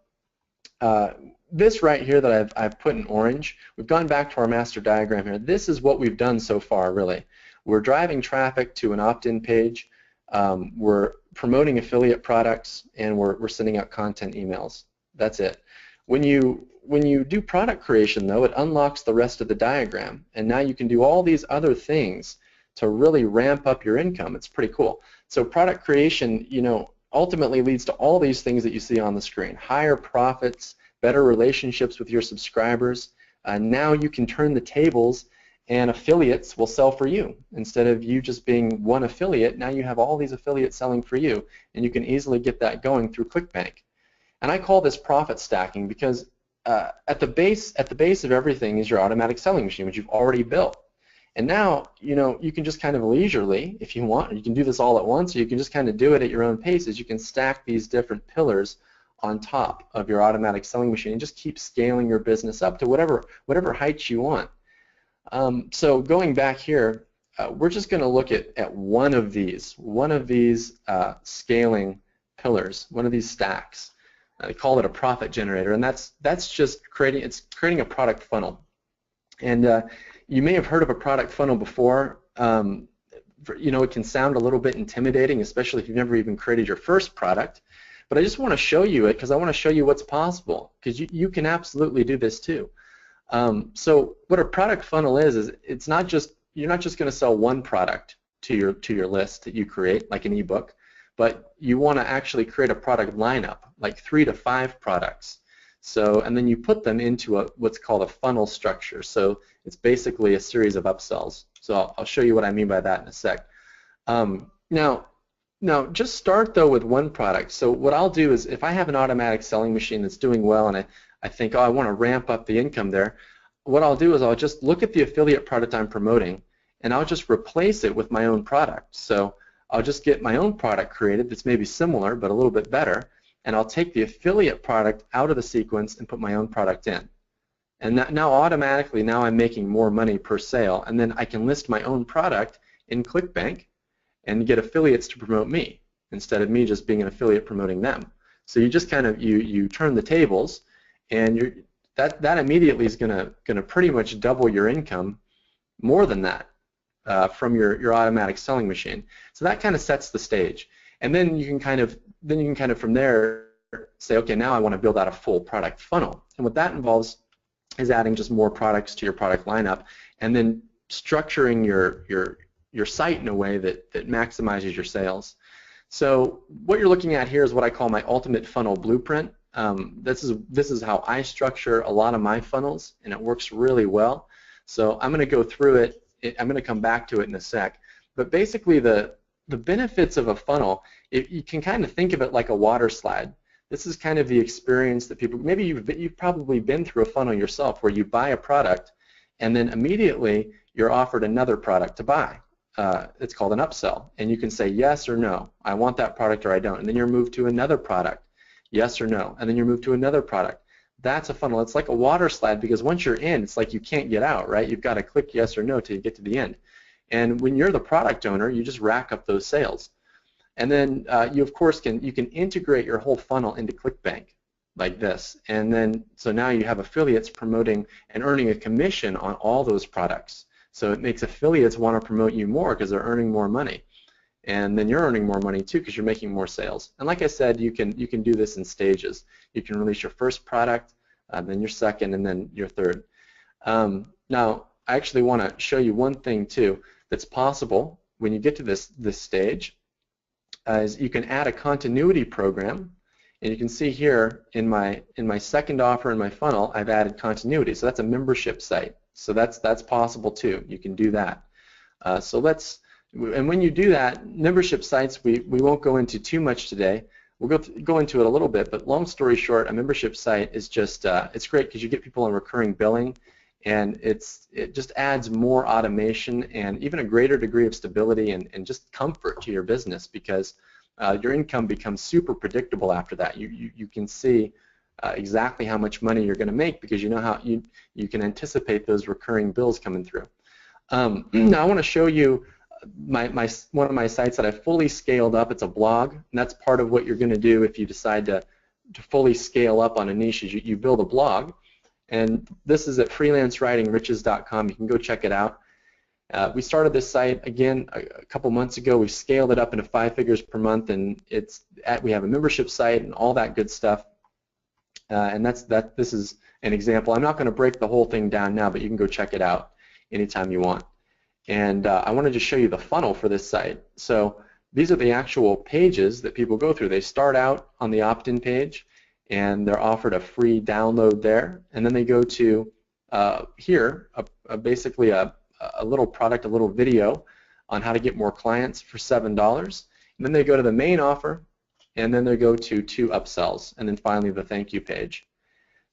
this right here that I've put in orange, we've gone back to our master diagram here. This is what we've done so far, really. We're driving traffic to an opt-in page. We're promoting affiliate products, and we're sending out content emails. That's it. When you do product creation, though, it unlocks the rest of the diagram, and now you can do all these other things to really ramp up your income. It's pretty cool. So product creation, ultimately leads to all these things that you see on the screen: higher profits, better relationships with your subscribers. Now you can turn the tables, and affiliates will sell for you. Instead of you just being one affiliate, now you have all these affiliates selling for you, and you can easily get that going through ClickBank. And I call this profit stacking because at the base of everything is your automatic selling machine, which you've already built. And now, you can just kind of leisurely, if you want, or you can do this all at once, or you can just kind of do it at your own pace, as you can stack these different pillars on top of your automatic selling machine and just keep scaling your business up to whatever heights you want. So going back here, we're just going to look at one of these scaling pillars, one of these stacks. They call it a profit generator, and that's just creating a product funnel. And you may have heard of a product funnel before. It can sound a little bit intimidating, especially if you've never even created your first product. But I just want to show you it because I want to show you what's possible, because you can absolutely do this too. So what a product funnel is you're not just going to sell one product to your list that you create, like an ebook, but you want to actually create a product lineup, like 3 to 5 products. So, and then you put them into what's called a funnel structure. So it's basically a series of upsells. So I'll show you what I mean by that in a sec. Now, just start though with one product. So what I'll do is, if I have an automatic selling machine that's doing well, and I think, I want to ramp up the income there, what I'll do is I'll just look at the affiliate product I'm promoting, and I'll just replace it with my own product. So I'll just get my own product created that's maybe similar but a little bit better, and I'll take the affiliate product out of the sequence and put my own product in. And now automatically, now I'm making more money per sale, and then I can list my own product in ClickBank and get affiliates to promote me instead of me just being an affiliate promoting them. So you just kind of you turn the tables, and that immediately is going to pretty much double your income, more than that, from your automatic selling machine. So that kind of sets the stage, and then you can kind of from there say, okay, now I want to build out a full product funnel, and what that involves is adding just more products to your product lineup, and then structuring your site in a way that maximizes your sales. So what you're looking at here is what I call my ultimate funnel blueprint. This is how I structure a lot of my funnels, and it works really well. So I'm going to go through it. I'm going to come back to it in a sec. But basically, the benefits of a funnel, you can kind of think of it like a water slide. This is kind of the experience that people, maybe you've probably been through a funnel yourself, where you buy a product, and then immediately you're offered another product to buy. It's called an upsell, and you can say yes or no. I want that product or I don't, and then you're moved to another product. Yes or no, and then you're moved to another product. That's a funnel. It's like a water slide, because once you're in, it's like you can't get out, right? You've got to click yes or no till you get to the end. And when you're the product owner, you just rack up those sales. And then you, of course, can integrate your whole funnel into ClickBank like this. And then, so now you have affiliates promoting and earning a commission on all those products. So it makes affiliates want to promote you more because they're earning more money. And then you're earning more money too because you're making more sales. And like I said, you can do this in stages. You can release your first product then your second, and then your third. Now, I actually want to show you one thing too that's possible when you get to this stage. Is you can add a continuity program, and you can see here in my second offer in my funnel, I've added continuity. So that's a membership site. So that's possible too. You can do that. And when you do that, membership sites, we won't go into too much today. We'll go into it a little bit, but long story short, a membership site is just it's great because you get people on recurring billing, and it just adds more automation and even a greater degree of stability and just comfort to your business, because your income becomes super predictable after that. You can see exactly how much money you're going to make because you know how you can anticipate those recurring bills coming through. Now I want to show you one of my sites that I fully scaled up. It's a blog, and that's part of what you're going to do if you decide to fully scale up on a niche. Is you build a blog, and this is at freelancewritingriches.com. You can go check it out. We started this site again a couple months ago. We scaled it up into 5 figures per month, and we have a membership site and all that good stuff. And this is an example. I'm not going to break the whole thing down now, but you can go check it out anytime you want. And I wanted to show you the funnel for this site. So these are the actual pages that people go through. They start out on the opt-in page, and they're offered a free download there. And then they go to here, basically a little product, a little video on how to get more clients for $7. And then they go to the main offer, and then they go to 2 upsells, and then finally the thank you page.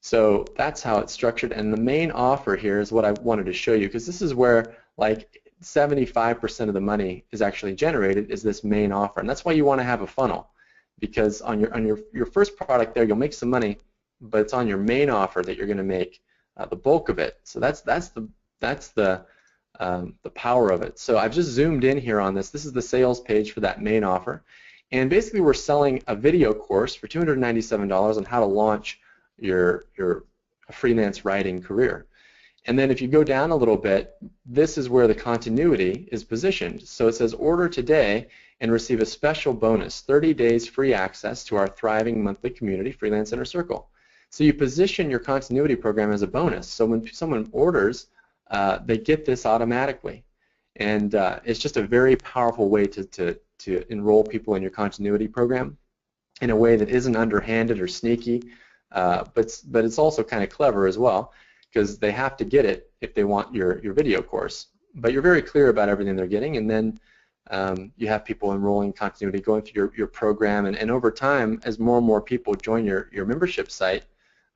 So that's how it's structured. And the main offer here is what I wanted to show you, because this is where like 75% of the money is actually generated, is this main offer. And that's why you want to have a funnel, because on your first product there you'll make some money, but it's on your main offer that you're going to make the bulk of it. So that's the power of it. So I've just zoomed in here on this. This is the sales page for that main offer, and basically we're selling a video course for $297 on how to launch your freelance writing career. And then if you go down a little bit, this is where the continuity is positioned. So it says order today and receive a special bonus, 30 days free access to our thriving monthly community, Freelance Inner Circle. So you position your continuity program as a bonus. So when someone orders, they get this automatically. And it's just a very powerful way to enroll people in your continuity program in a way that isn't underhanded or sneaky, but it's also kind of clever as well, because they have to get it if they want your video course. But you're very clear about everything they're getting, and then you have people enrolling continuity, going through your program, and over time, as more and more people join your membership site,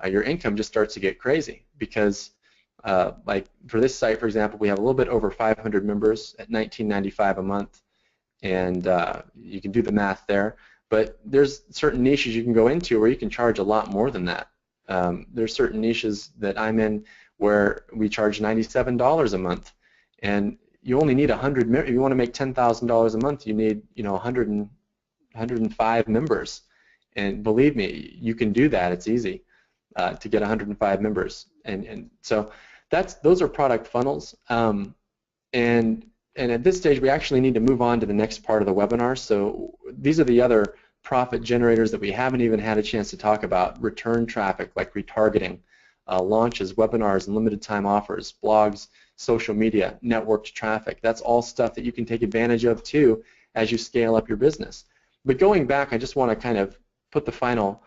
your income just starts to get crazy, because like for this site, for example, we have a little bit over 500 members at $19.95 a month, and you can do the math there. But there's certain niches you can go into where you can charge a lot more than that. There's certain niches that I'm in where we charge $97 a month, and you only need 100. If you want to make $10,000 a month, you need 105 members, and believe me, you can do that. It's easy to get 105 members, and so those are product funnels. And at this stage, we actually need to move on to the next part of the webinar. So these are the other profit generators that we haven't even had a chance to talk about: return traffic, like retargeting, launches, webinars, and limited time offers, blogs, social media, networked traffic. That's all stuff that you can take advantage of too as you scale up your business. But going back, I just want to kind of put the final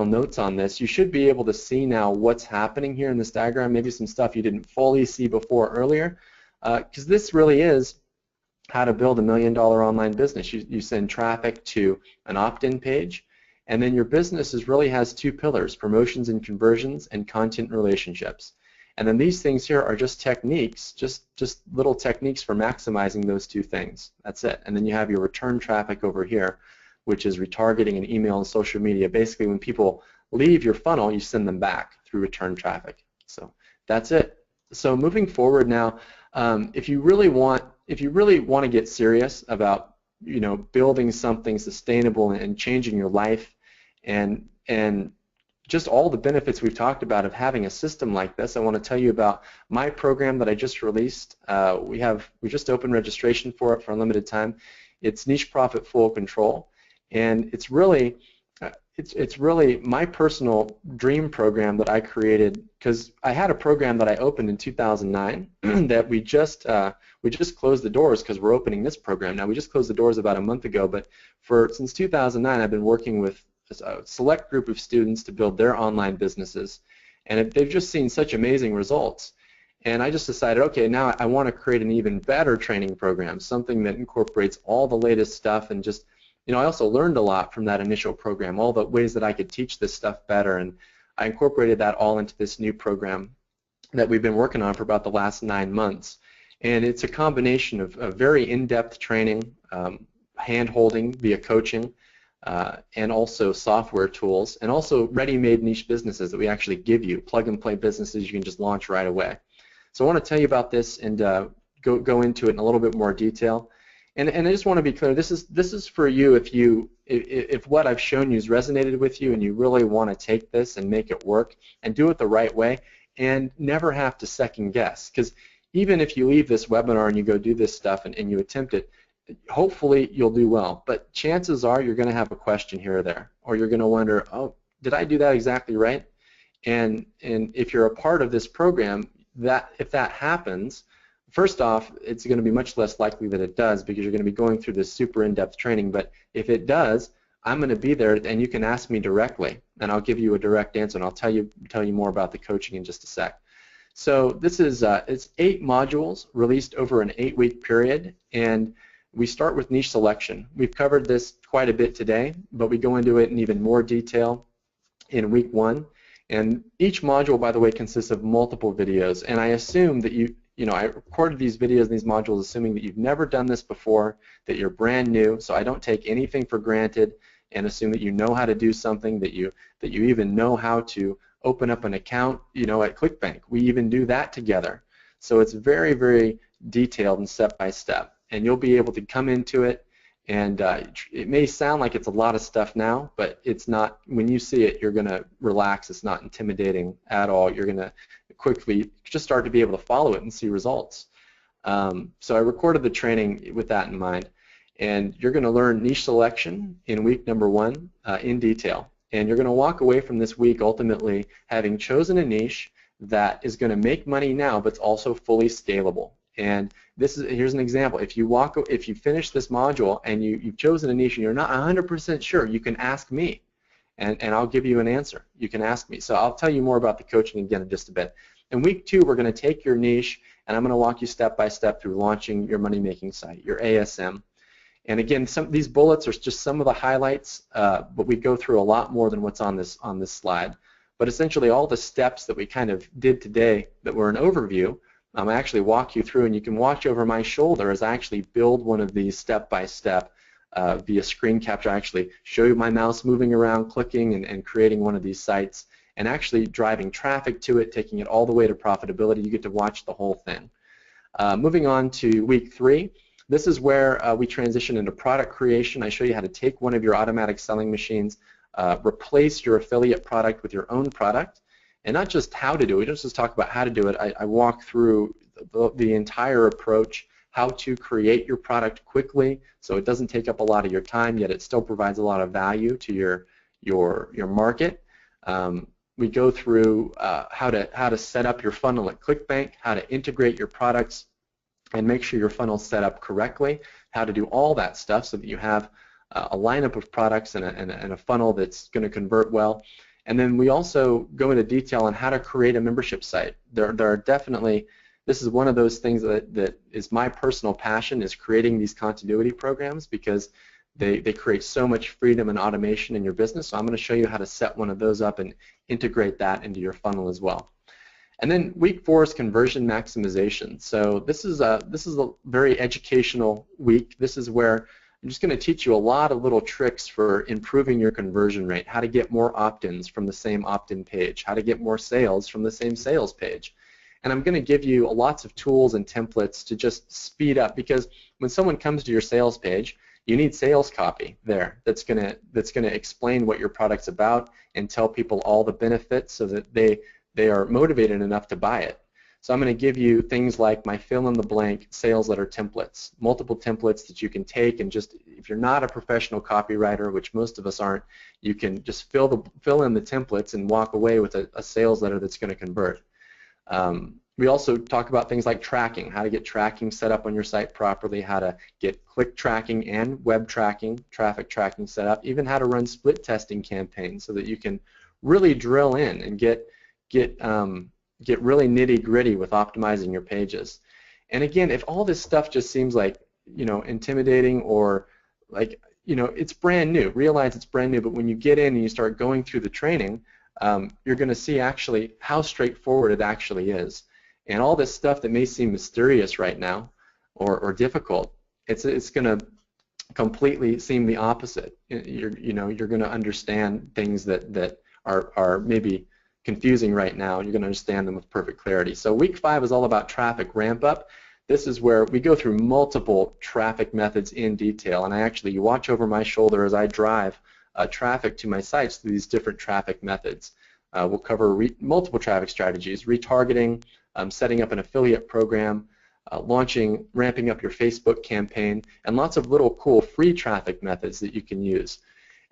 notes on this. You should be able to see now what's happening here in this diagram, maybe some stuff you didn't fully see before earlier, because this really is how to build $1 million online business. You send traffic to an opt-in page, and then your business really has 2 pillars: promotions and conversions, and content relationships. And then these things here are just techniques, just little techniques for maximizing those 2 things. That's it. And then you have your return traffic over here, which is retargeting and email and social media. Basically, when people leave your funnel, you send them back through return traffic. So that's it. So moving forward now, if you really want to get serious about building something sustainable and changing your life, and just all the benefits we've talked about of having a system like this, I want to tell you about my program that I just released. We just opened registration for it for a limited time. It's Niche Profit Full Control, and it's really it's really my personal dream program that I created, because I had a program that I opened in 2009 that we just closed the doors because we're opening this program now. We just closed the doors about a month ago, but since 2009 I've been working with a select group of students to build their online businesses, and they've just seen such amazing results. And I just decided, okay, now I want to create an even better training program, something that incorporates all the latest stuff. And just, I also learned a lot from that initial program, all the ways that I could teach this stuff better, and I incorporated that all into this new program that we've been working on for about the last 9 months. And it's a combination of very in-depth training, hand-holding via coaching, and also software tools, and also ready-made niche businesses that we actually give you, plug-and-play businesses you can just launch right away. So I want to tell you about this and go into it in a little bit more detail. And I just want to be clear, this is for you if what I've shown you has resonated with you and you really want to take this and make it work and do it the right way and never have to second guess. Because even if you leave this webinar and you go do this stuff and you attempt it, hopefully you'll do well. But chances are you're going to have a question here or there, or you're going to wonder, oh, did I do that exactly right? And if you're a part of this program, if that happens, first off, it's going to be much less likely that it does, because you're going to be going through this super in-depth training. But if it does, I'm going to be there, and you can ask me directly, and I'll give you a direct answer, and I'll tell you more about the coaching in just a sec. So this is it's 8 modules released over an 8-week period, and we start with niche selection. We've covered this quite a bit today, but we go into it in even more detail in week 1. And each module, by the way, consists of multiple videos, and I assume that I recorded these videos and these modules assuming that you've never done this before, that you're brand new, so I don't take anything for granted, and assume that you know how to do something, that you even know how to open up an account, at ClickBank. We even do that together. So it's very, very detailed and step-by-step, and you'll be able to come into it. And it may sound like it's a lot of stuff now, but it's not. When you see it, you're going to relax. It's not intimidating at all. You're going to quickly just start to be able to follow it and see results. So I recorded the training with that in mind. And you're going to learn niche selection in week number 1 in detail. And you're going to walk away from this week ultimately having chosen a niche that is going to make money now, but it's also fully scalable. And here's an example. If you finish this module and you've chosen a niche and you're not 100% sure, you can ask me, and I'll give you an answer. You can ask me. So I'll tell you more about the coaching again in just a bit. In week 2, we're going to take your niche, and I'm going to walk you step by step through launching your money-making site, your ASM. And again, these bullets are just some of the highlights, but we go through a lot more than what's on this slide. But essentially, all the steps that we kind of did today that were an overview, I actually walk you through, and you can watch over my shoulder as I actually build one of these step-by-step via screen capture. I actually show you my mouse moving around, clicking, and creating one of these sites, and actually driving traffic to it, taking it all the way to profitability. You get to watch the whole thing. Moving on to week 3, this is where we transition into product creation. I show you how to take one of your automatic selling machines, replace your affiliate product with your own product, and not just how to do it. We don't just talk about how to do it. I walk through the entire approach, how to create your product quickly so it doesn't take up a lot of your time, yet it still provides a lot of value to your market. We go through how to set up your funnel at ClickBank, how to integrate your products and make sure your funnel's set up correctly, how to do all that stuff so that you have a lineup of products and a funnel that's going to convert well. And then we also go into detail on how to create a membership site. There are definitely, this is one of those things that is my personal passion, is creating these continuity programs, because they create so much freedom and automation in your business. So I'm going to show you how to set one of those up and integrate that into your funnel as well. And then week 4 is conversion maximization. So this is a very educational week. This is where I'm just going to teach you a lot of little tricks for improving your conversion rate, how to get more opt-ins from the same opt-in page, how to get more sales from the same sales page. And I'm going to give you lots of tools and templates to just speed up, because when someone comes to your sales page, you need sales copy there that's going to explain what your product's about and tell people all the benefits so that they are motivated enough to buy it. So I'm going to give you things like my fill-in-the-blank sales letter templates, multiple templates that you can take and just, if you're not a professional copywriter, which most of us aren't, you can just fill in the templates and walk away with a sales letter that's going to convert. We also talk about things like tracking, how to get tracking set up on your site properly, how to get click tracking and web tracking, traffic tracking set up, even how to run split testing campaigns so that you can really drill in and get really nitty-gritty with optimizing your pages. And again, if all this stuff just seems like, intimidating or like, it's brand new, realize it's brand new, but when you get in and you start going through the training, you're going to see actually how straightforward it actually is. And all this stuff that may seem mysterious right now or difficult, it's going to completely seem the opposite. You're going to understand things that are maybe confusing right now. You're going to understand them with perfect clarity. So week 5 is all about traffic ramp up. This is where we go through multiple traffic methods in detail, and you watch over my shoulder as I drive traffic to my sites through these different traffic methods. We'll cover multiple traffic strategies, retargeting, setting up an affiliate program, ramping up your Facebook campaign, and lots of little cool free traffic methods that you can use.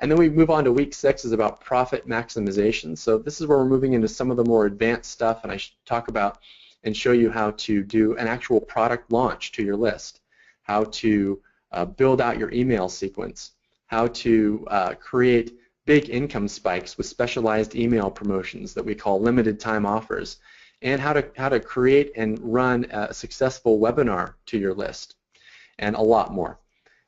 And then we move on to week 6 is about profit maximization. So this is where we're moving into some of the more advanced stuff, and I talk about and show you how to do an actual product launch to your list, how to build out your email sequence, how to create big income spikes with specialized email promotions that we call limited time offers, and how to create and run a successful webinar to your list, and a lot more.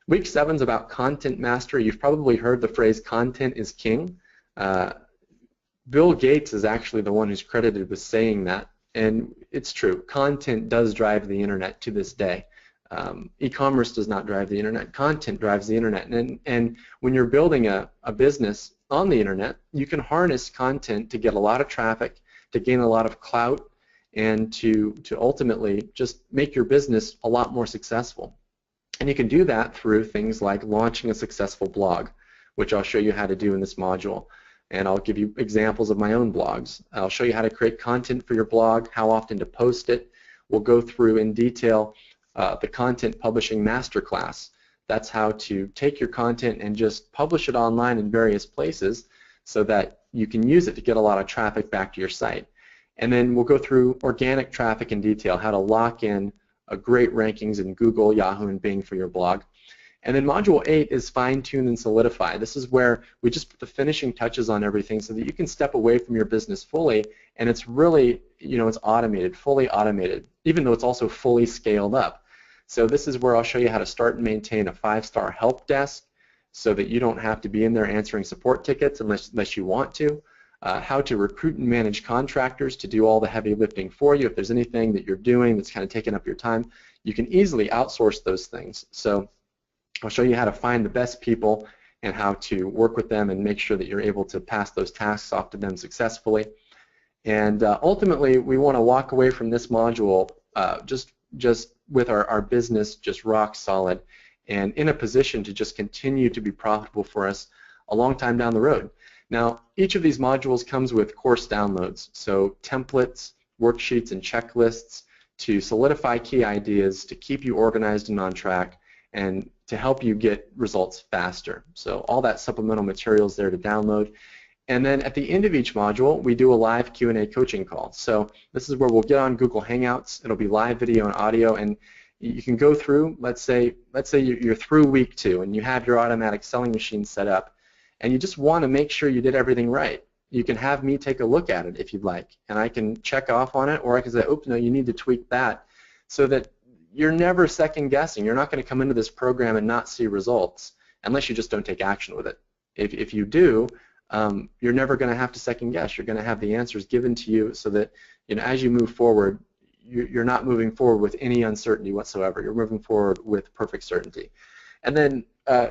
Week 7 is about content mastery. You've probably heard the phrase content is king. Bill Gates is actually the one who's credited with saying that, and it's true. Content does drive the internet to this day. E-commerce does not drive the internet. Content drives the internet, and when you're building a business on the internet, you can harness content to get a lot of traffic, to gain a lot of clout, and to ultimately just make your business a lot more successful. And you can do that through things like launching a successful blog, which I'll show you how to do in this module. And I'll give you examples of my own blogs. I'll show you how to create content for your blog, how often to post it. We'll go through in detail the content publishing masterclass. That's how to take your content and just publish it online in various places so that you can use it to get a lot of traffic back to your site. And then we'll go through organic traffic in detail, how to lock in great rankings in Google, Yahoo, and Bing for your blog. And then Module 8 is fine-tune and solidify. This is where we just put the finishing touches on everything so that you can step away from your business fully, and it's really, it's automated, fully automated, even though it's also fully scaled up. So this is where I'll show you how to start and maintain a 5-star help desk so that you don't have to be in there answering support tickets unless you want to. How to recruit and manage contractors to do all the heavy lifting for you. If there's anything that you're doing that's kind of taking up your time, you can easily outsource those things. So I'll show you how to find the best people and how to work with them and make sure that you're able to pass those tasks off to them successfully. And ultimately, we want to walk away from this module just with our business just rock solid and in a position to just continue to be profitable for us a long time down the road. Now, each of these modules comes with course downloads, so templates, worksheets, and checklists to solidify key ideas, to keep you organized and on track, and to help you get results faster. So all that supplemental material is there to download. And then at the end of each module, we do a live Q&A coaching call. So this is where we'll get on Google Hangouts. It'll be live video and audio, and you can go through, let's say you're through week 2 and you have your automatic selling machine set up, and you just want to make sure you did everything right. You can have me take a look at it if you'd like, and I can check off on it, or I can say, oops, no, you need to tweak that, so that you're never second guessing. You're not going to come into this program and not see results unless you just don't take action with it. If you do, you're never going to have to second guess. You're going to have the answers given to you so that as you move forward, you're not moving forward with any uncertainty whatsoever. You're moving forward with perfect certainty. And then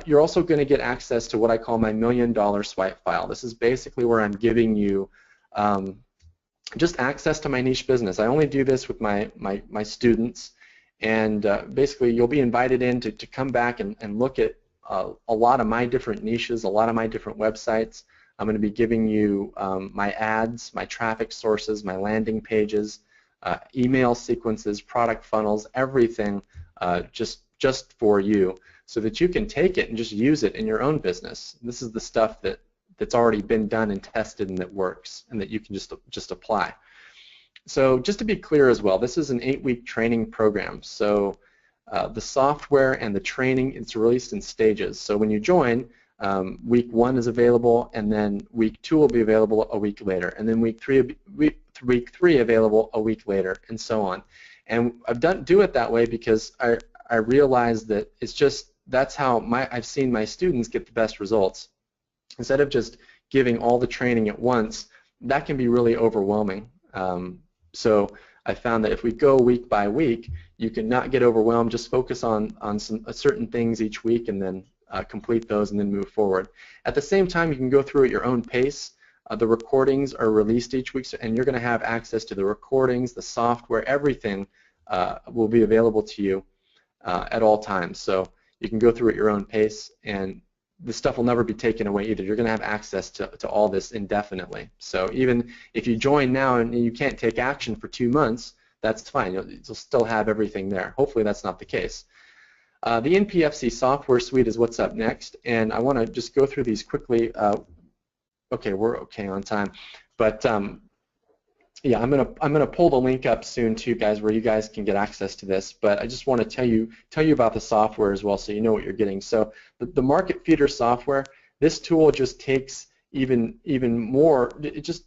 you're also going to get access to what I call my $1 million swipe file. This is basically where I'm giving you just access to my niche business. I only do this with my students, and basically you'll be invited in to come back and look at a lot of my different niches, a lot of my different websites. I'm going to be giving you my ads, my traffic sources, my landing pages, email sequences, product funnels, everything just for you, so that you can take it and just use it in your own business. This is the stuff that's already been done and tested and that works, and that you can just apply. So just to be clear as well, this is an 8-week training program. So the software and the training, it's released in stages. So when you join, week 1 is available, and then week 2 will be available a week later, and then week 3 available a week later, and so on. And I've do it that way because I realize that that's how I've seen my students get the best results. Instead of just giving all the training at once, that can be really overwhelming. So I found that if we go week by week, you can not get overwhelmed. Just focus on certain things each week, and then complete those, and then move forward. At the same time, you can go through at your own pace. The recordings are released each week, and you're going to have access to the recordings, the software, everything will be available to you at all times. So you can go through at your own pace, and the stuff will never be taken away either. You're going to have access to all this indefinitely. So even if you join now and you can't take action for 2 months, that's fine. You'll still have everything there. Hopefully that's not the case. The NPFC software suite is what's up next, and I want to just go through these quickly. Okay, we're okay on time, but yeah, I'm gonna pull the link up soon too, guys, where you guys can get access to this. But I just want to tell you about the software as well, so you know what you're getting. So the Market Feeder software, this tool just takes even more. It just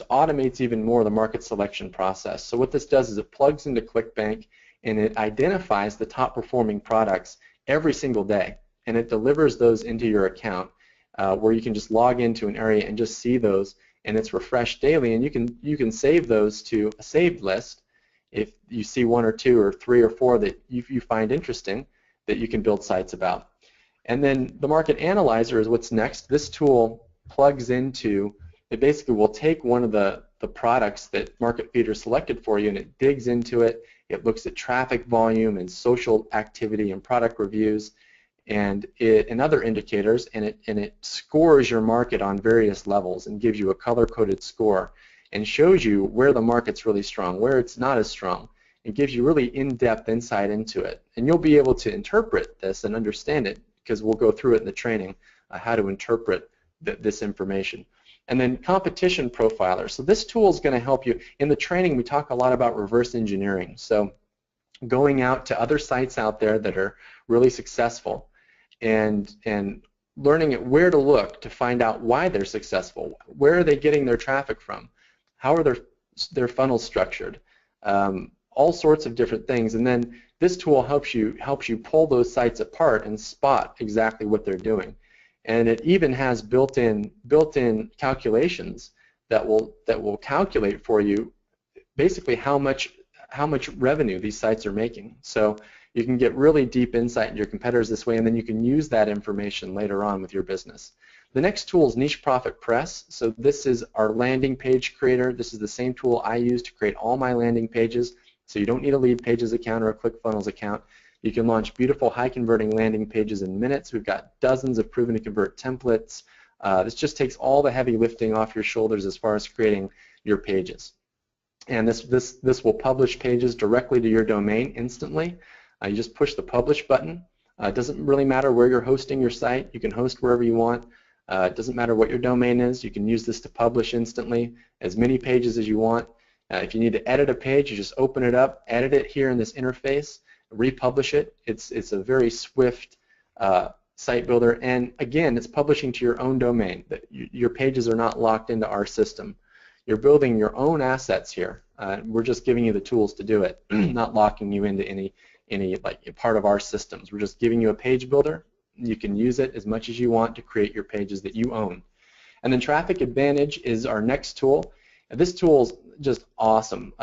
automates even more the market selection process. So what this does is it plugs into ClickBank, and it identifies the top performing products every single day, and it delivers those into your account, where you can just log into an area and just see those. And it's refreshed daily, and you can save those to a saved list if you see 1 or 2 or 3 or 4 that you find interesting that you can build sites about. And then the Market Analyzer is what's next. This tool plugs into, it basically will take one of the products that Market Feeder selected for you, and it digs into it. It looks at traffic volume and social activity and product reviews and other indicators, and it scores your market on various levels and gives you a color-coded score and shows you where the market's really strong, where it's not as strong. It gives you really in-depth insight into it, and you'll be able to interpret this and understand it, because we'll go through it in the training, how to interpret this information. And then Competition Profiler. So this tool is going to help you. In the training, we talk a lot about reverse engineering. So going out to other sites out there that are really successful, and learning at where to look to find out why they're successful. Where are they getting their traffic from? How are their funnels structured? All sorts of different things. And then this tool helps you pull those sites apart and spot exactly what they're doing. And it even has built-in calculations that will calculate for you basically how much revenue these sites are making. So you can get really deep insight into your competitors this way, and then you can use that information later on with your business. The next tool is Niche Profit Press. So this is our landing page creator. This is the same tool I use to create all my landing pages. So you don't need a Lead Pages account or a ClickFunnels account. You can launch beautiful high-converting landing pages in minutes. We've got dozens of proven to convert templates. This just takes all the heavy lifting off your shoulders as far as creating your pages. And this will publish pages directly to your domain instantly. You just push the publish button. It doesn't really matter where you're hosting your site. You can host wherever you want. It doesn't matter what your domain is. You can use this to publish instantly as many pages as you want. If you need to edit a page, you just open it up, edit it here in this interface, republish it. It's a very swift site builder, and again, it's publishing to your own domain. Your pages are not locked into our system. You're building your own assets here. We're just giving you the tools to do it, not locking you into any like part of our systems. We're just giving you a page builder. You can use it as much as you want to create your pages that you own. And then Traffic Advantage is our next tool. And this tool is just awesome.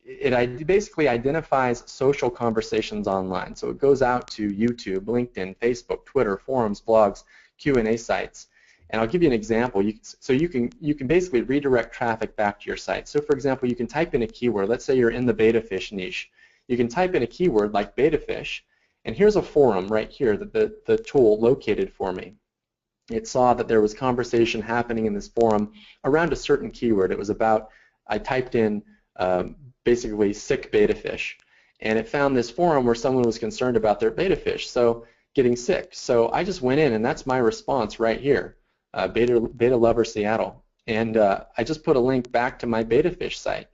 It basically identifies social conversations online. So it goes out to YouTube, LinkedIn, Facebook, Twitter, forums, blogs, Q&A sites. And I'll give you an example. You can basically redirect traffic back to your site. So for example, you can type in a keyword. Let's say you're in the beta fish niche. You can type in a keyword like beta fish, and here's a forum right here that the tool located for me. It saw that there was conversation happening in this forum around a certain keyword. It was about, I typed in basically sick betta fish. And it found this forum where someone was concerned about their betta fish, so getting sick. So I just went in, and that's my response right here, Betta Lover Seattle. And I just put a link back to my betta fish site.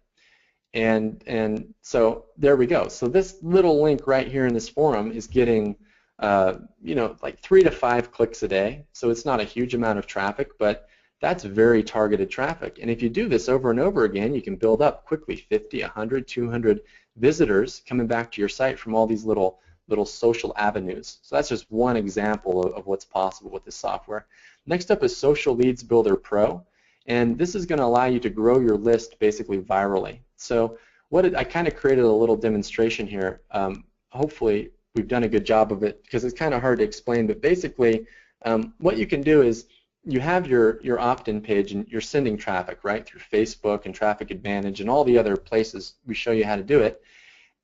And so there we go. So this little link right here in this forum is getting, like 3 to 5 clicks a day. So it's not a huge amount of traffic, but that's very targeted traffic. And if you do this over and over again, you can build up quickly 50, 100, 200 visitors coming back to your site from all these little social avenues. So that's just one example of what's possible with this software. Next up is Social Leads Builder Pro. And this is going to allow you to grow your list basically virally. So I kind of created a little demonstration here. Hopefully we've done a good job of it because it's kind of hard to explain, but basically what you can do is you have your opt-in page and you're sending traffic, right, through Facebook and Traffic Advantage and all the other places we show you how to do it.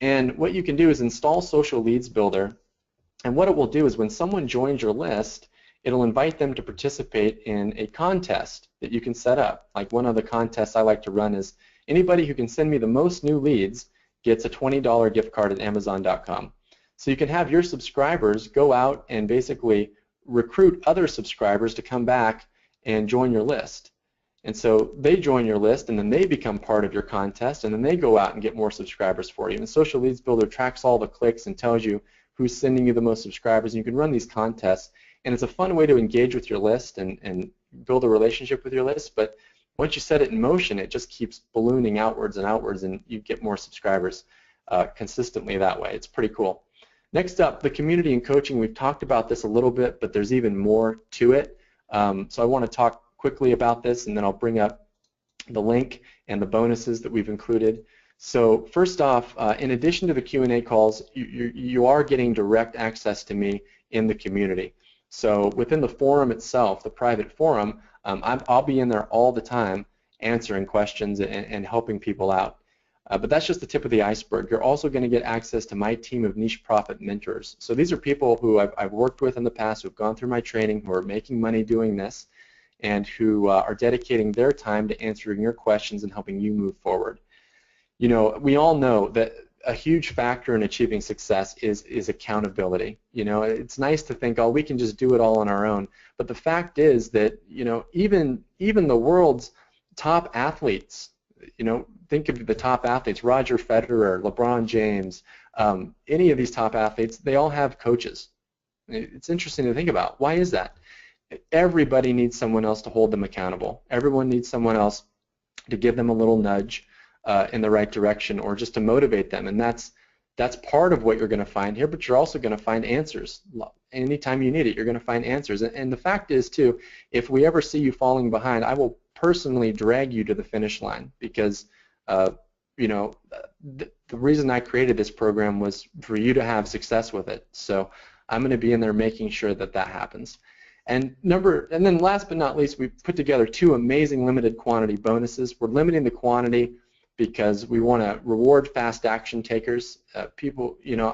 And what you can do is install Social Leads Builder, and what it will do is when someone joins your list, it'll invite them to participate in a contest that you can set up. Like one of the contests I like to run is anybody who can send me the most new leads gets a $20 gift card at Amazon.com. So you can have your subscribers go out and basically recruit other subscribers to come back and join your list. And so they join your list, and then they become part of your contest, and then they go out and get more subscribers for you. And Social Leads Builder tracks all the clicks and tells you who's sending you the most subscribers, and you can run these contests. And it's a fun way to engage with your list and build a relationship with your list, but once you set it in motion, it just keeps ballooning outwards, and you get more subscribers consistently that way. It's pretty cool. Next up, the community and coaching. We've talked about this a little bit, but there's even more to it. So I want to talk quickly about this, and then I'll bring up the link and the bonuses that we've included. So first off, in addition to the Q&A calls, you are getting direct access to me in the community. So within the forum itself, the private forum, I'll be in there all the time answering questions and helping people out. But that's just the tip of the iceberg. You're also going to get access to my team of niche profit mentors. So these are people who I've worked with in the past, who've gone through my training, who are making money doing this, and who are dedicating their time to answering your questions and helping you move forward. You know, we all know that a huge factor in achieving success is accountability. You know, it's nice to think, oh, we can just do it all on our own. But the fact is that, you know, even the world's top athletes, you know, think of the top athletes, Roger Federer, LeBron James, any of these top athletes, they all have coaches. It's interesting to think about. Why is that? Everybody needs someone else to hold them accountable. Everyone needs someone else to give them a little nudge in the right direction, or just to motivate them. And that's part of what you're going to find here, but you're also going to find answers. Anytime you need it, you're going to find answers. And the fact is, too, if we ever see you falling behind, I will personally drag you to the finish line, because you know, the reason I created this program was for you to have success with it. So I'm going to be in there making sure that that happens. And then last but not least, we put together 2 amazing limited quantity bonuses. We're limiting the quantity because we want to reward fast action takers. People, you know,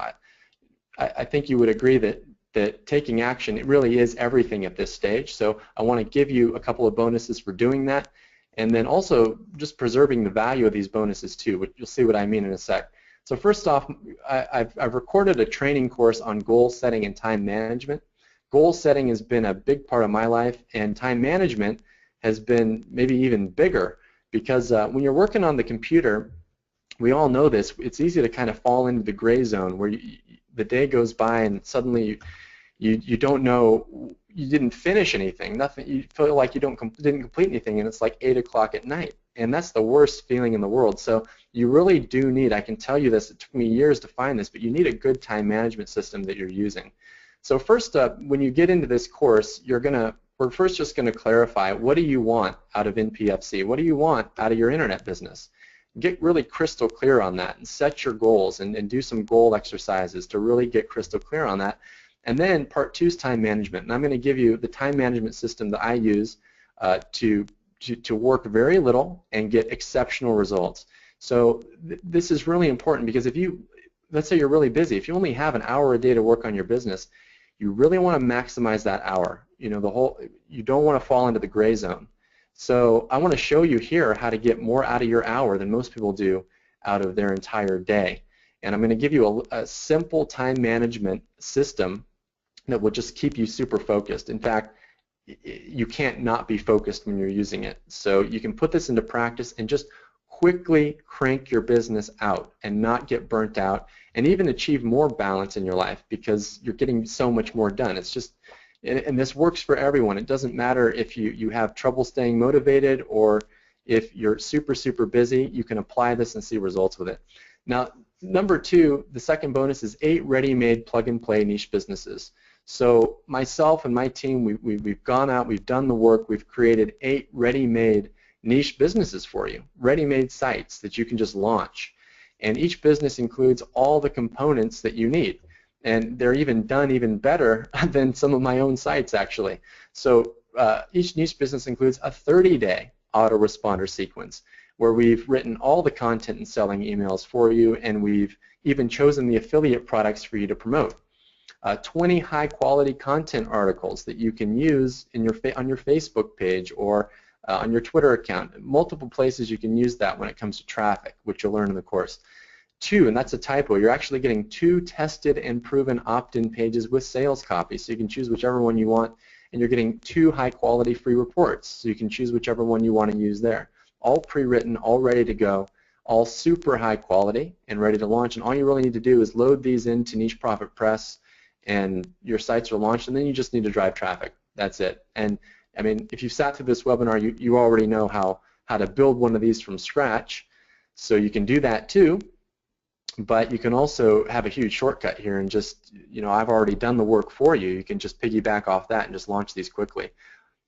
I think you would agree that taking action, it really is everything at this stage. So I want to give you a couple of bonuses for doing that, and then also just preserving the value of these bonuses too. But you'll see what I mean in a sec. So first off, I've recorded a training course on goal setting and time management. Goal setting has been a big part of my life, and time management has been maybe even bigger, because when you're working on the computer, we all know this, it's easy to kind of fall into the gray zone where the day goes by and suddenly you don't know, you didn't finish anything, nothing, you feel like you didn't complete anything, and it's like 8 o'clock at night, and that's the worst feeling in the world. So you really do need, I can tell you this, it took me years to find this, but you need a good time management system that you're using. So first up, when you get into this course, we're first just going to clarify, what do you want out of NPFC? What do you want out of your internet business? Get really crystal clear on that, and set your goals, and do some goal exercises to really get crystal clear on that. And then part 2 is time management, and I'm going to give you the time management system that I use to work very little and get exceptional results. So this is really important, because if you, let's say you're really busy, if you only have an hour a day to work on your business, you really want to maximize that hour. You know, you don't want to fall into the gray zone. So I want to show you here how to get more out of your hour than most people do out of their entire day. And I'm going to give you a simple time management system that will just keep you super focused. In fact, you can't not be focused when you're using it. So you can put this into practice and just quickly crank your business out and not get burnt out, and even achieve more balance in your life because you're getting so much more done. It's just, and this works for everyone. It doesn't matter if you have trouble staying motivated or if you're super busy, you can apply this and see results with it. Now, number two, the second bonus is 8 ready-made plug-and-play niche businesses. So myself and my team, we've gone out, we've done the work, we've created 8 ready-made niche businesses for you, ready-made sites that you can just launch. And each business includes all the components that you need. And they're even done even better than some of my own sites, actually. So each niche business includes a 30-day autoresponder sequence where we've written all the content and selling emails for you, and we've even chosen the affiliate products for you to promote. 20 high-quality content articles that you can use in on your Facebook page or on your Twitter account. Multiple places you can use that when it comes to traffic, which you'll learn in the course. 2, and that's a typo, you're actually getting 2 tested and proven opt-in pages with sales copy, so you can choose whichever one you want, and you're getting 2 high-quality free reports, so you can choose whichever one you want to use there. All pre-written, all ready to go, all super high quality and ready to launch, and all you really need to do is load these into Niche Profit Press, and your sites are launched, and then you just need to drive traffic. That's it. And I mean, if you've sat through this webinar, you already know how to build one of these from scratch, so you can do that too. But you can also have a huge shortcut here and just, I've already done the work for you. You can just piggyback off that and just launch these quickly.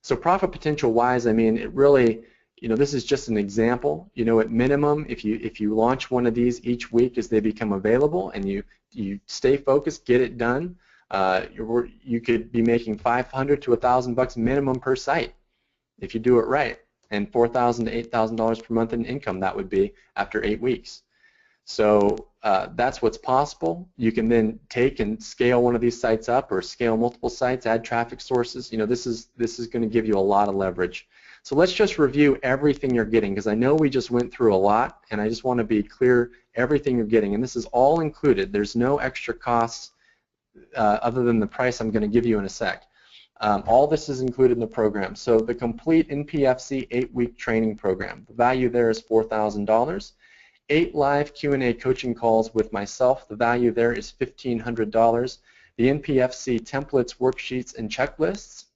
So profit potential wise, I mean, it really, this is just an example. At minimum, if you launch one of these each week as they become available and you stay focused, get it done, you could be making $500 to $1,000 minimum per site if you do it right, and $4,000 to $8,000 per month in income that would be after 8 weeks. So that's what's possible. You can then take and scale one of these sites up or scale multiple sites, add traffic sources. This is going to give you a lot of leverage. So let's just review everything you're getting, because I know we just went through a lot, and I just want to be clear everything you're getting. And this is all included. There's no extra costs other than the price I'm going to give you in a sec. All this is included in the program. So the complete NPFC 8-week training program, the value there is $4,000. 8 live Q&A coaching calls with myself, the value there is $1,500. The NPFC templates, worksheets, and checklists,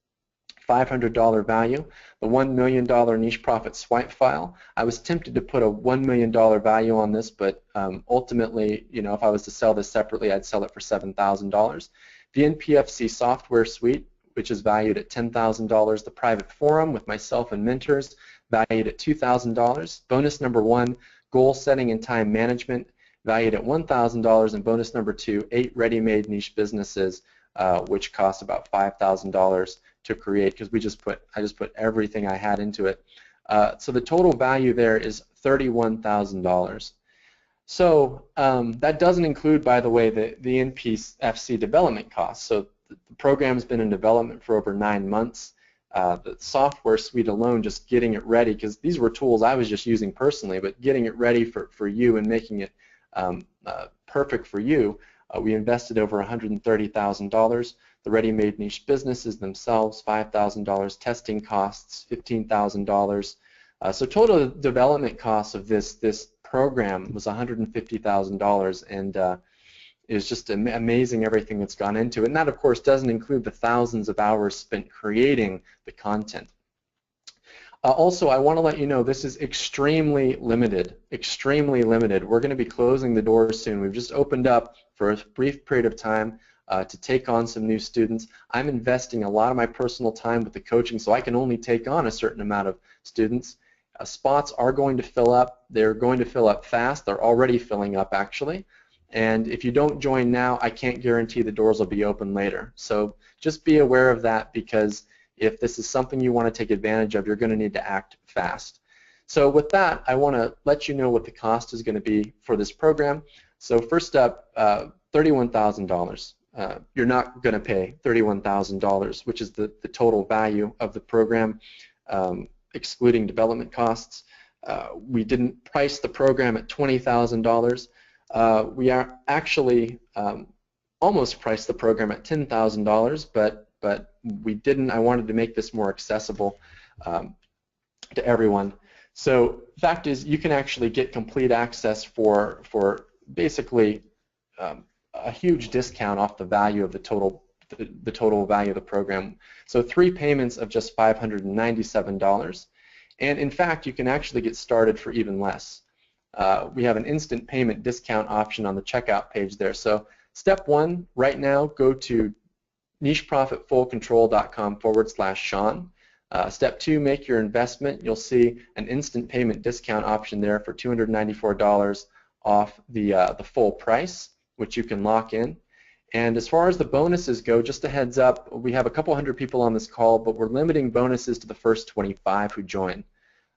$500 value. The $1 million niche profit swipe file. I was tempted to put a $1 million value on this, but ultimately, if I was to sell this separately, I'd sell it for $7,000. The NPFC software suite, which is valued at $10,000. The private forum with myself and mentors, valued at $2,000. Bonus number 1, goal setting and time management, valued at $1,000, and bonus number 2, 8 ready-made niche businesses, which cost about $5,000 to create, because I just put everything I had into it. So the total value there is $31,000. So that doesn't include, by the way, the NPFC development costs. So the program's been in development for over 9 months. The software suite alone, just getting it ready, because these were tools I was just using personally, but getting it ready for you and making it perfect for you, we invested over $130,000. The ready-made niche businesses themselves, $5,000. Testing costs, $15,000. So total development costs of this program was $150,000, and it's just amazing everything that's gone into it. And that, of course, doesn't include the thousands of hours spent creating the content. Also, I want to let you know this is extremely limited, extremely limited. We're going to be closing the doors soon. We've just opened up for a brief period of time to take on some new students. I'm investing a lot of my personal time with the coaching, so I can only take on a certain amount of students. Spots are going to fill up. They're going to fill up fast. They're already filling up, actually. And if you don't join now, I can't guarantee the doors will be open later. So just be aware of that, because if this is something you want to take advantage of, you're going to need to act fast. So with that, I want to let you know what the cost is going to be for this program. So first up, $31,000. You're not going to pay $31,000, which is the total value of the program, excluding development costs. We didn't price the program at $20,000. We are actually almost priced the program at $10,000, but we didn't. I wanted to make this more accessible to everyone. So the fact is, you can actually get complete access for basically a huge discount off the value of the total value of the program. So 3 payments of just $597, and in fact, you can actually get started for even less. We have an instant payment discount option on the checkout page there. So step 1, right now, go to nicheprofitfullcontrol.com/Sean. Step 2, make your investment. You'll see an instant payment discount option there for $294 off the full price, which you can lock in. And as far as the bonuses go, just a heads up, we have a couple hundred people on this call, but we're limiting bonuses to the first 25 who join.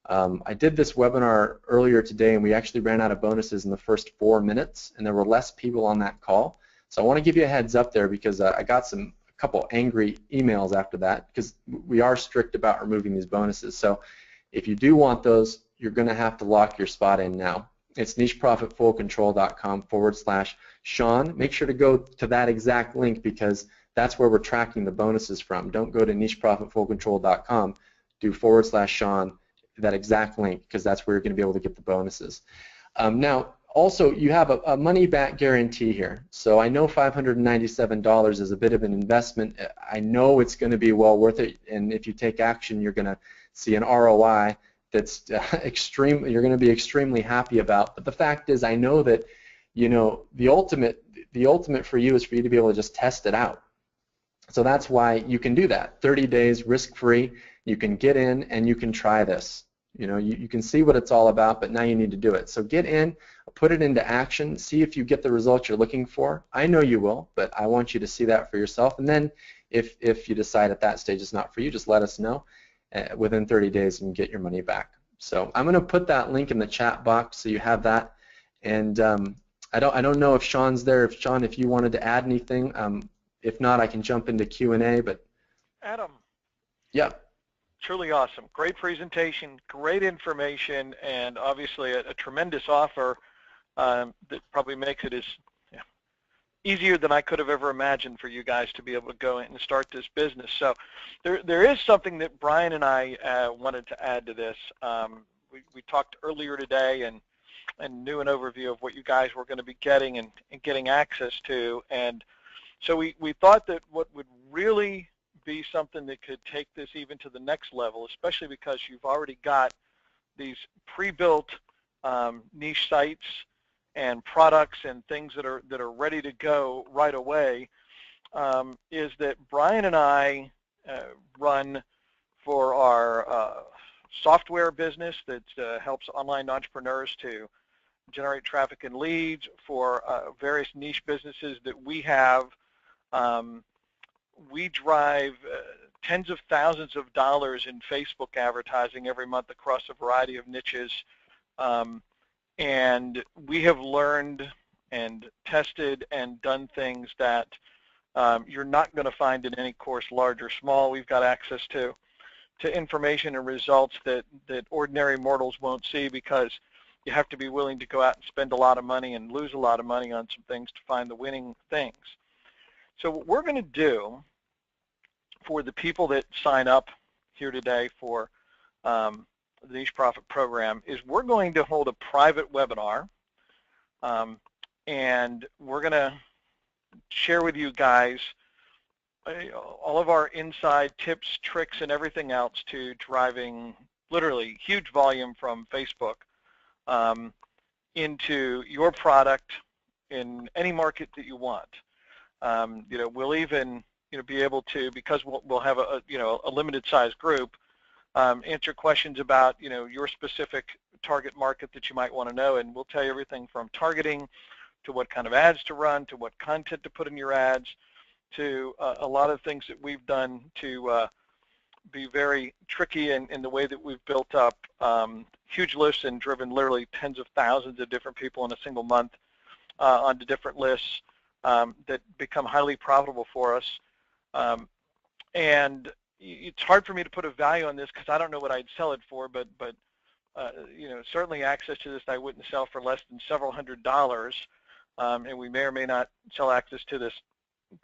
I did this webinar earlier today, and we actually ran out of bonuses in the first 4 minutes, and there were less people on that call. So I want to give you a heads up there because I got a couple angry emails after that, because we are strict about removing these bonuses. So if you do want those, you're going to have to lock your spot in now. It's nicheprofitfullcontrol.com/Sean. Make sure to go to that exact link because that's where we're tracking the bonuses from. Don't go to nicheprofitfullcontrol.com, do /Sean, that exact link, because that's where you're going to be able to get the bonuses. Now, also, you have a money-back guarantee here. So I know $597 is a bit of an investment. I know it's going to be well worth it, and if you take action, you're going to see an ROI that's extreme. You're going to be extremely happy about. But the fact is, I know that, you know, the ultimate for you is for you to be able to just test it out. So that's why you can do that. 30 days risk-free. You can get in and you can try this. You know, you can see what it's all about, but now you need to do it. So get in, put it into action, see if you get the results you're looking for. I know you will, but I want you to see that for yourself. And then if you decide at that stage it's not for you, just let us know. Within 30 days and get your money back. So I'm going to put that link in the chat box so you have that. And I don't know if Sean's there. Sean, if you wanted to add anything, if not, I can jump into Q&A. But Adam. Yeah. Truly awesome. Great presentation, great information, and obviously a tremendous offer that probably makes it as easier than I could have ever imagined for you guys to be able to go in and start this business. So there is something that Brian and I wanted to add to this. We talked earlier today and knew an overview of what you guys were going to be getting and getting access to. And so we thought that what would really be something that could take this even to the next level, especially because you've already got these pre-built niche sites and products and things that are ready to go right away, is that Brian and I run for our software business that helps online entrepreneurs to generate traffic and leads, for various niche businesses that we have. We drive tens of thousands of dollars in Facebook advertising every month across a variety of niches. And we have learned and tested and done things that you're not going to find in any course, large or small. We've got access to information and results that ordinary mortals won't see, because you have to be willing to go out and spend a lot of money and lose a lot of money on some things to find the winning things. So what we're going to do for the people that sign up here today for the Niche Profit Program is we're going to hold a private webinar, and we're going to share with you guys all of our inside tips, tricks, and everything else to driving literally huge volume from Facebook into your product in any market that you want. You know, we'll even be able to, because we'll have a limited size group, answer questions about your specific target market that you might want to know, and we'll tell you everything from targeting to what kind of ads to run, to what content to put in your ads, to a lot of things that we've done to be very tricky in the way that we've built up huge lists and driven literally tens of thousands of different people in a single month onto different lists that become highly profitable for us. And it's hard for me to put a value on this because I don't know what I'd sell it for, but certainly access to this I wouldn't sell for less than several $100s, and we may or may not sell access to this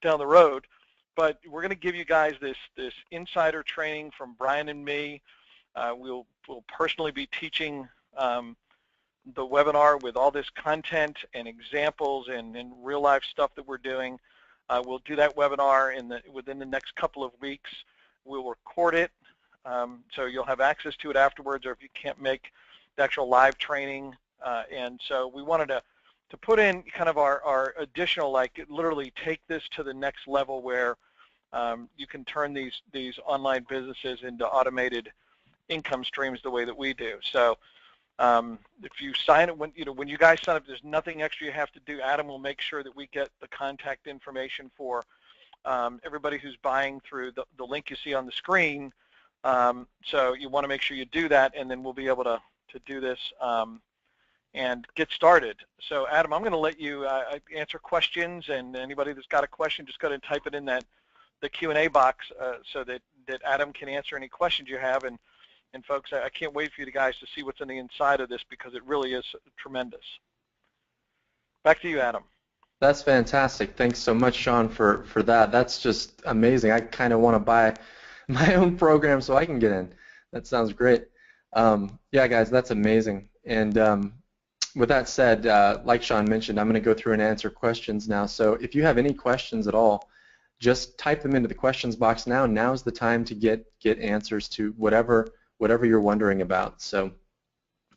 down the road. But we're going to give you guys this insider training from Brian and me. We'll personally be teaching the webinar with all this content and examples and real life stuff that we're doing. We'll do that webinar within the next couple of weeks. We'll record it, so you'll have access to it afterwards, or if you can't make the actual live training. And so we wanted to put in kind of our additional, like literally take this to the next level where you can turn these online businesses into automated income streams the way that we do. So if you sign it, when you guys sign up, there's nothing extra you have to do. Adam will make sure that we get the contact information for everybody who's buying through the link you see on the screen. So you want to make sure you do that, and then we'll be able to do this and get started. So Adam, I'm going to let you answer questions, and anybody that's got a question, just go ahead and type it in the Q&A box so that Adam can answer any questions you have. And folks, I can't wait for you guys to see what's on the inside of this, because it really is tremendous. Back to you, Adam. That's fantastic. Thanks so much, Sean, for that. That's just amazing. I kind of want to buy my own program so I can get in. That sounds great. Yeah, guys, that's amazing. And with that said, like Sean mentioned, I'm going to go through and answer questions now. So if you have any questions at all, just type them into the questions box now. Now's the time to get answers to whatever you're wondering about. So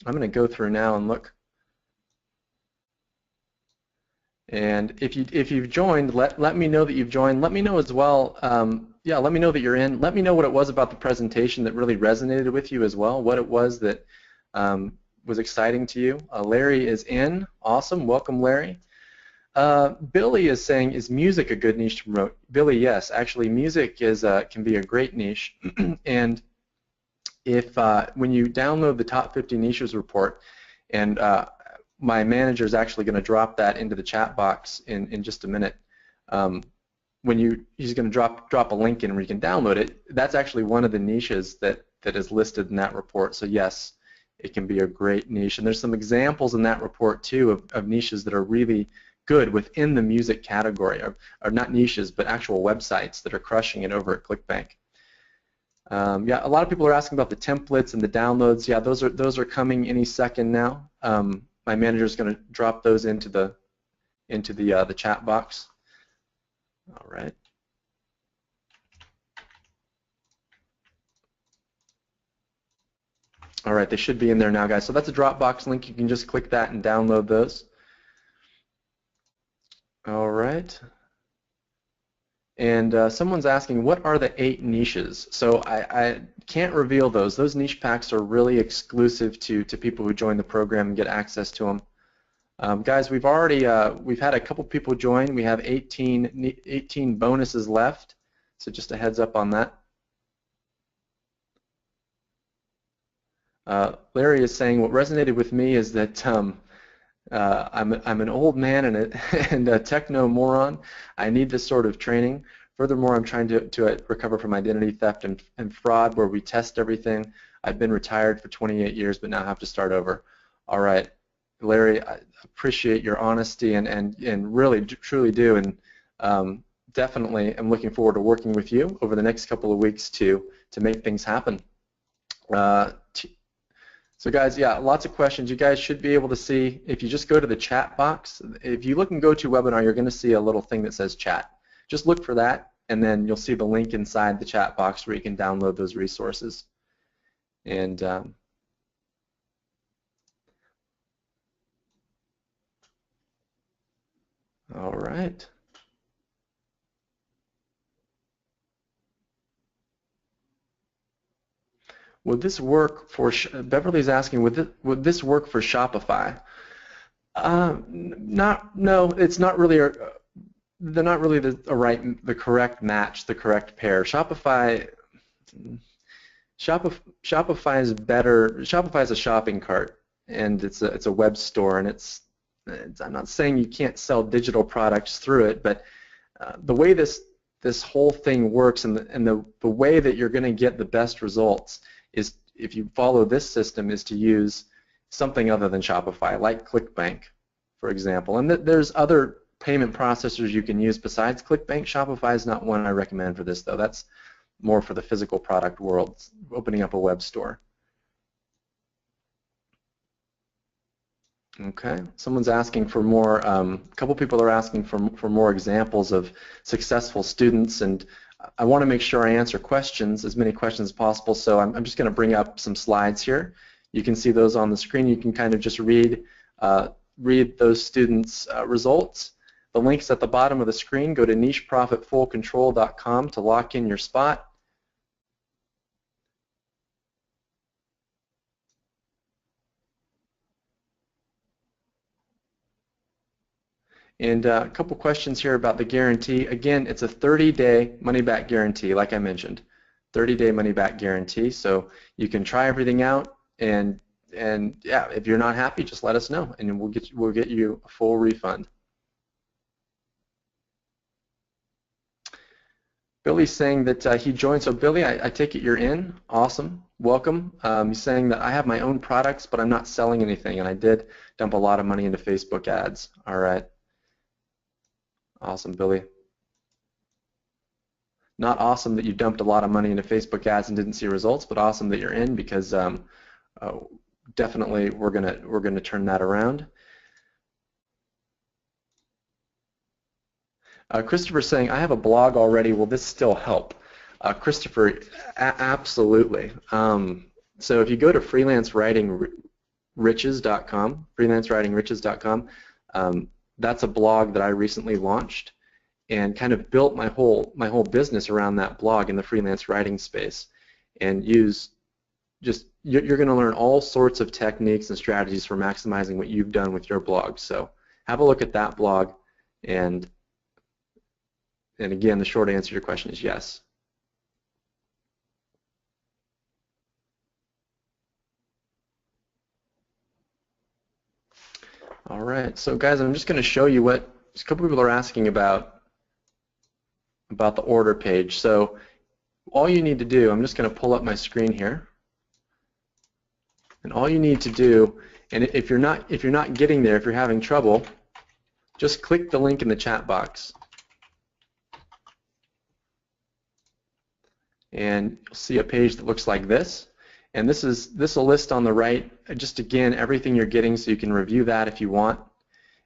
I'm going to go through now and look. And if you've joined, let me know that you've joined. Let me know as well. Yeah, let me know that you're in. Let me know what it was about the presentation that really resonated with you as well. What it was that was exciting to you. Larry is in. Awesome. Welcome, Larry. Billy is saying, is music a good niche to promote? Billy, yes. Actually, music can be a great niche. And if when you download the Top 50 Niches report, and my manager is actually going to drop that into the chat box in just a minute. He's going to drop a link in where you can download it. That's actually one of the niches that is listed in that report. So yes, it can be a great niche. And there's some examples in that report too of niches that are really good within the music category, or not niches, but actual websites that are crushing it over at ClickBank. Yeah, a lot of people are asking about the templates and the downloads. Yeah, those are coming any second now. My manager is going to drop those into the chat box. All right. All right, they should be in there now, guys. So that's a Dropbox link. You can just click that and download those. All right. And someone's asking, what are the 8 niches? So I can't reveal those. Those niche packs are really exclusive to people who join the program and get access to them. Guys, we've had a couple people join. We have 18 bonuses left. So just a heads up on that. Larry is saying, what resonated with me is that I'm an old man and a techno moron. I need this sort of training. Furthermore, I'm trying to recover from identity theft and fraud, where we test everything. I've been retired for 28 years, but now have to start over. All right, Larry, I appreciate your honesty and really truly do, and definitely am looking forward to working with you over the next couple of weeks to make things happen. So guys, yeah, lots of questions. You guys should be able to see, if you just go to the chat box, if you look in GoToWebinar, you're going to see a little thing that says chat. Just look for that, and then you'll see the link inside the chat box where you can download those resources. And all right. Would this work for, Beverly's asking, would this work for Shopify? No, it's not really, they're not really the correct match, the correct pair. Shopify is better. Shopify is a shopping cart, and it's a web store, and I'm not saying you can't sell digital products through it, but the way this whole thing works, and the way that you're going to get the best results if you follow this system, is to use something other than Shopify, like ClickBank, for example. And there's other payment processors you can use besides ClickBank. Shopify is not one I recommend for this, though. That's more for the physical product world, opening up a web store. Okay, someone's asking for more, a couple people are asking for more examples of successful students, and I want to make sure I answer questions, as many questions as possible, so I'm just going to bring up some slides here. You can see those on the screen. You can kind of just read those students' results. The link's at the bottom of the screen. Go to nicheprofitfullcontrol.com to lock in your spot. And a couple questions here about the guarantee. Again, it's a 30-day money-back guarantee, like I mentioned. 30-day money-back guarantee. So you can try everything out, and yeah, if you're not happy, just let us know, and we'll get you a full refund. Billy's saying that he joined. So Billy, I take it you're in. Awesome. Welcome. He's saying that I have my own products, but I'm not selling anything, and I did dump a lot of money into Facebook ads. All right. Awesome, Billy. Not awesome that you dumped a lot of money into Facebook ads and didn't see results, but awesome that you're in, because definitely we're gonna turn that around. Christopher's saying, I have a blog already. Will this still help? Christopher, absolutely. So if you go to freelancewritingriches.com, that's a blog that I recently launched and kind of built my whole business around that blog in the freelance writing space, and you're going to learn all sorts of techniques and strategies for maximizing what you've done with your blog. So have a look at that blog, and again, the short answer to your question is yes. All right, so guys, I'm just going to show you what a couple people are asking about the order page. So all you need to do, I'm just going to pull up my screen here, and all you need to do, and if you're not getting there, if you're having trouble, just click the link in the chat box, and you'll see a page that looks like this. And this will list on the right, just again, everything you're getting, so you can review that if you want.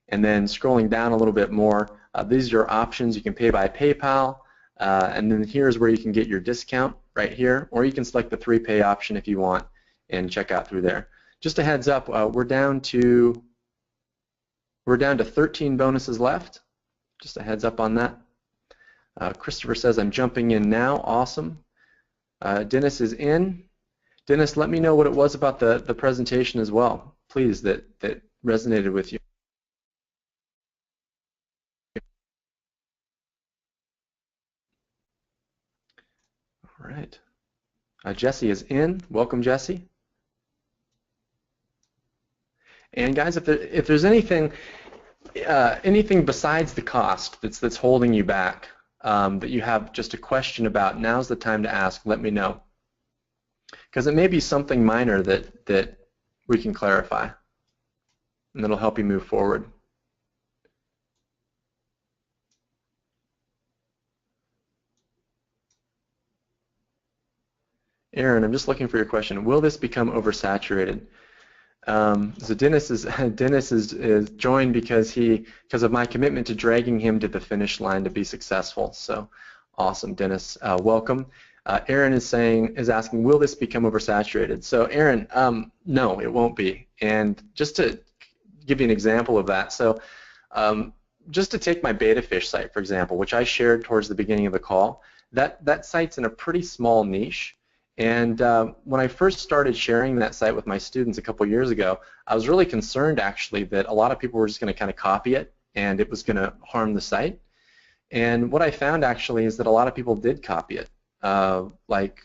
And then scrolling down a little bit more, these are your options. You can pay by PayPal, and then here's where you can get your discount right here, or you can select the 3-pay option if you want and check out through there. Just a heads up, we're down to 13 bonuses left. Just a heads up on that. Christopher says, I'm jumping in now. Awesome. Dennis is in. Dennis, let me know what it was about the presentation as well, please, that resonated with you. All right. Jesse is in. Welcome, Jesse. And guys, if there's anything besides the cost that's holding you back, that you have just a question about, now's the time to ask. Let me know, because it may be something minor that we can clarify, and that'll help you move forward. Aaron, I'm just looking for your question. Will this become oversaturated? So Dennis is joined because of my commitment to dragging him to the finish line to be successful. So awesome, Dennis. Welcome. Aaron is asking, will this become oversaturated? So Aaron, no, it won't be. And just to give you an example of that, so just to take my beta fish site, for example, which I shared towards the beginning of the call, that site's in a pretty small niche. And when I first started sharing that site with my students a couple years ago, I was really concerned actually that a lot of people were just going to kind of copy it and it was going to harm the site. And what I found actually is that a lot of people did copy it. Like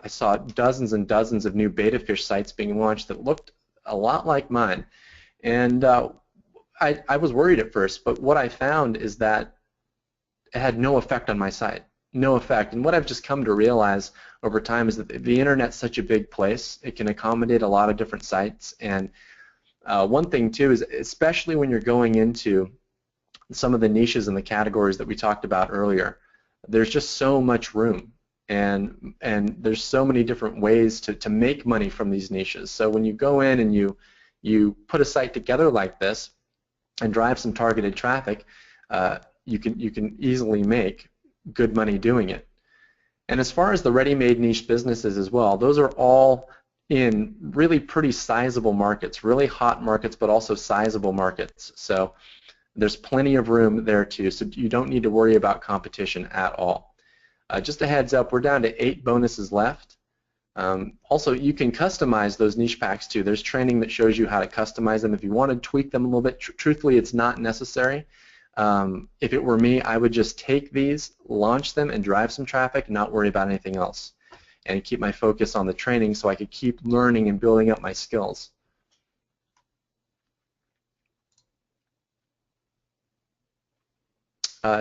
I saw dozens and dozens of new beta fish sites being launched that looked a lot like mine. And I was worried at first, but what I found is that it had no effect on my site. no effect. And what I've just come to realize over time is that the internet's such a big place. It can accommodate a lot of different sites. And one thing too is, especially when you're going into some of the niches and the categories that we talked about earlier, there's just so much room. And there's so many different ways to make money from these niches. So when you go in and you put a site together like this and drive some targeted traffic, you can easily make good money doing it. And as far as the ready-made niche businesses as well, those are all in really pretty sizable markets, really hot markets, but also sizable markets. So there's plenty of room there too, so you don't need to worry about competition at all. Just a heads up, we're down to 8 bonuses left. Also, you can customize those niche packs too. There's training that shows you how to customize them if you want to tweak them a little bit. Truthfully, it's not necessary. If it were me, I would just take these, launch them, and drive some traffic, not worry about anything else, and keep my focus on the training so I could keep learning and building up my skills.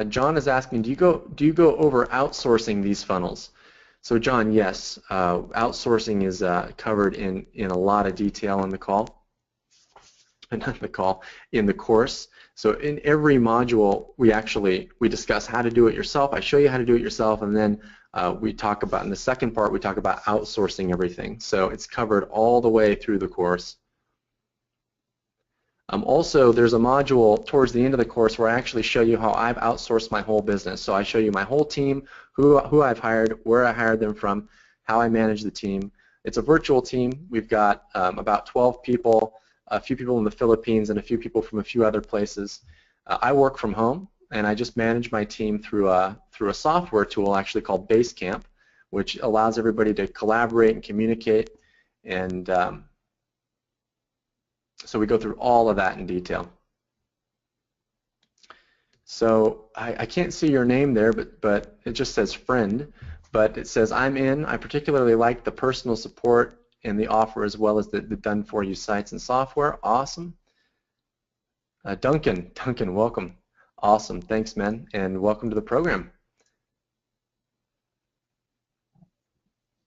John is asking, do you go over outsourcing these funnels? So John, yes, outsourcing is covered in a lot of detail in the call, not the call, in the course. So in every module, we discuss how to do it yourself. I show you how to do it yourself, and then we talk about, in the second part, we talk about outsourcing everything. So it's covered all the way through the course. Also, there's a module towards the end of the course where I actually show you how I've outsourced my whole business. So I show you my whole team, who I've hired, where I hired them from, how I manage the team. It's a virtual team. We've got about 12 people, a few people in the Philippines, and a few people from a few other places. I work from home, and I just manage my team through a software tool actually called Basecamp, which allows everybody to collaborate and communicate. And so we go through all of that in detail. So I can't see your name there, but it just says friend. But it says, I'm in. I particularly like the personal support and the offer as well as the done-for-you sites and software. Awesome. Duncan, welcome. Awesome. Thanks, man, and welcome to the program.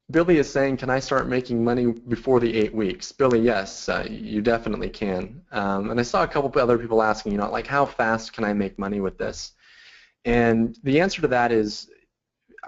Billy is saying, can I start making money before the 8 weeks? Billy, yes, you definitely can. And I saw a couple of other people asking, like, how fast can I make money with this? And the answer to that is,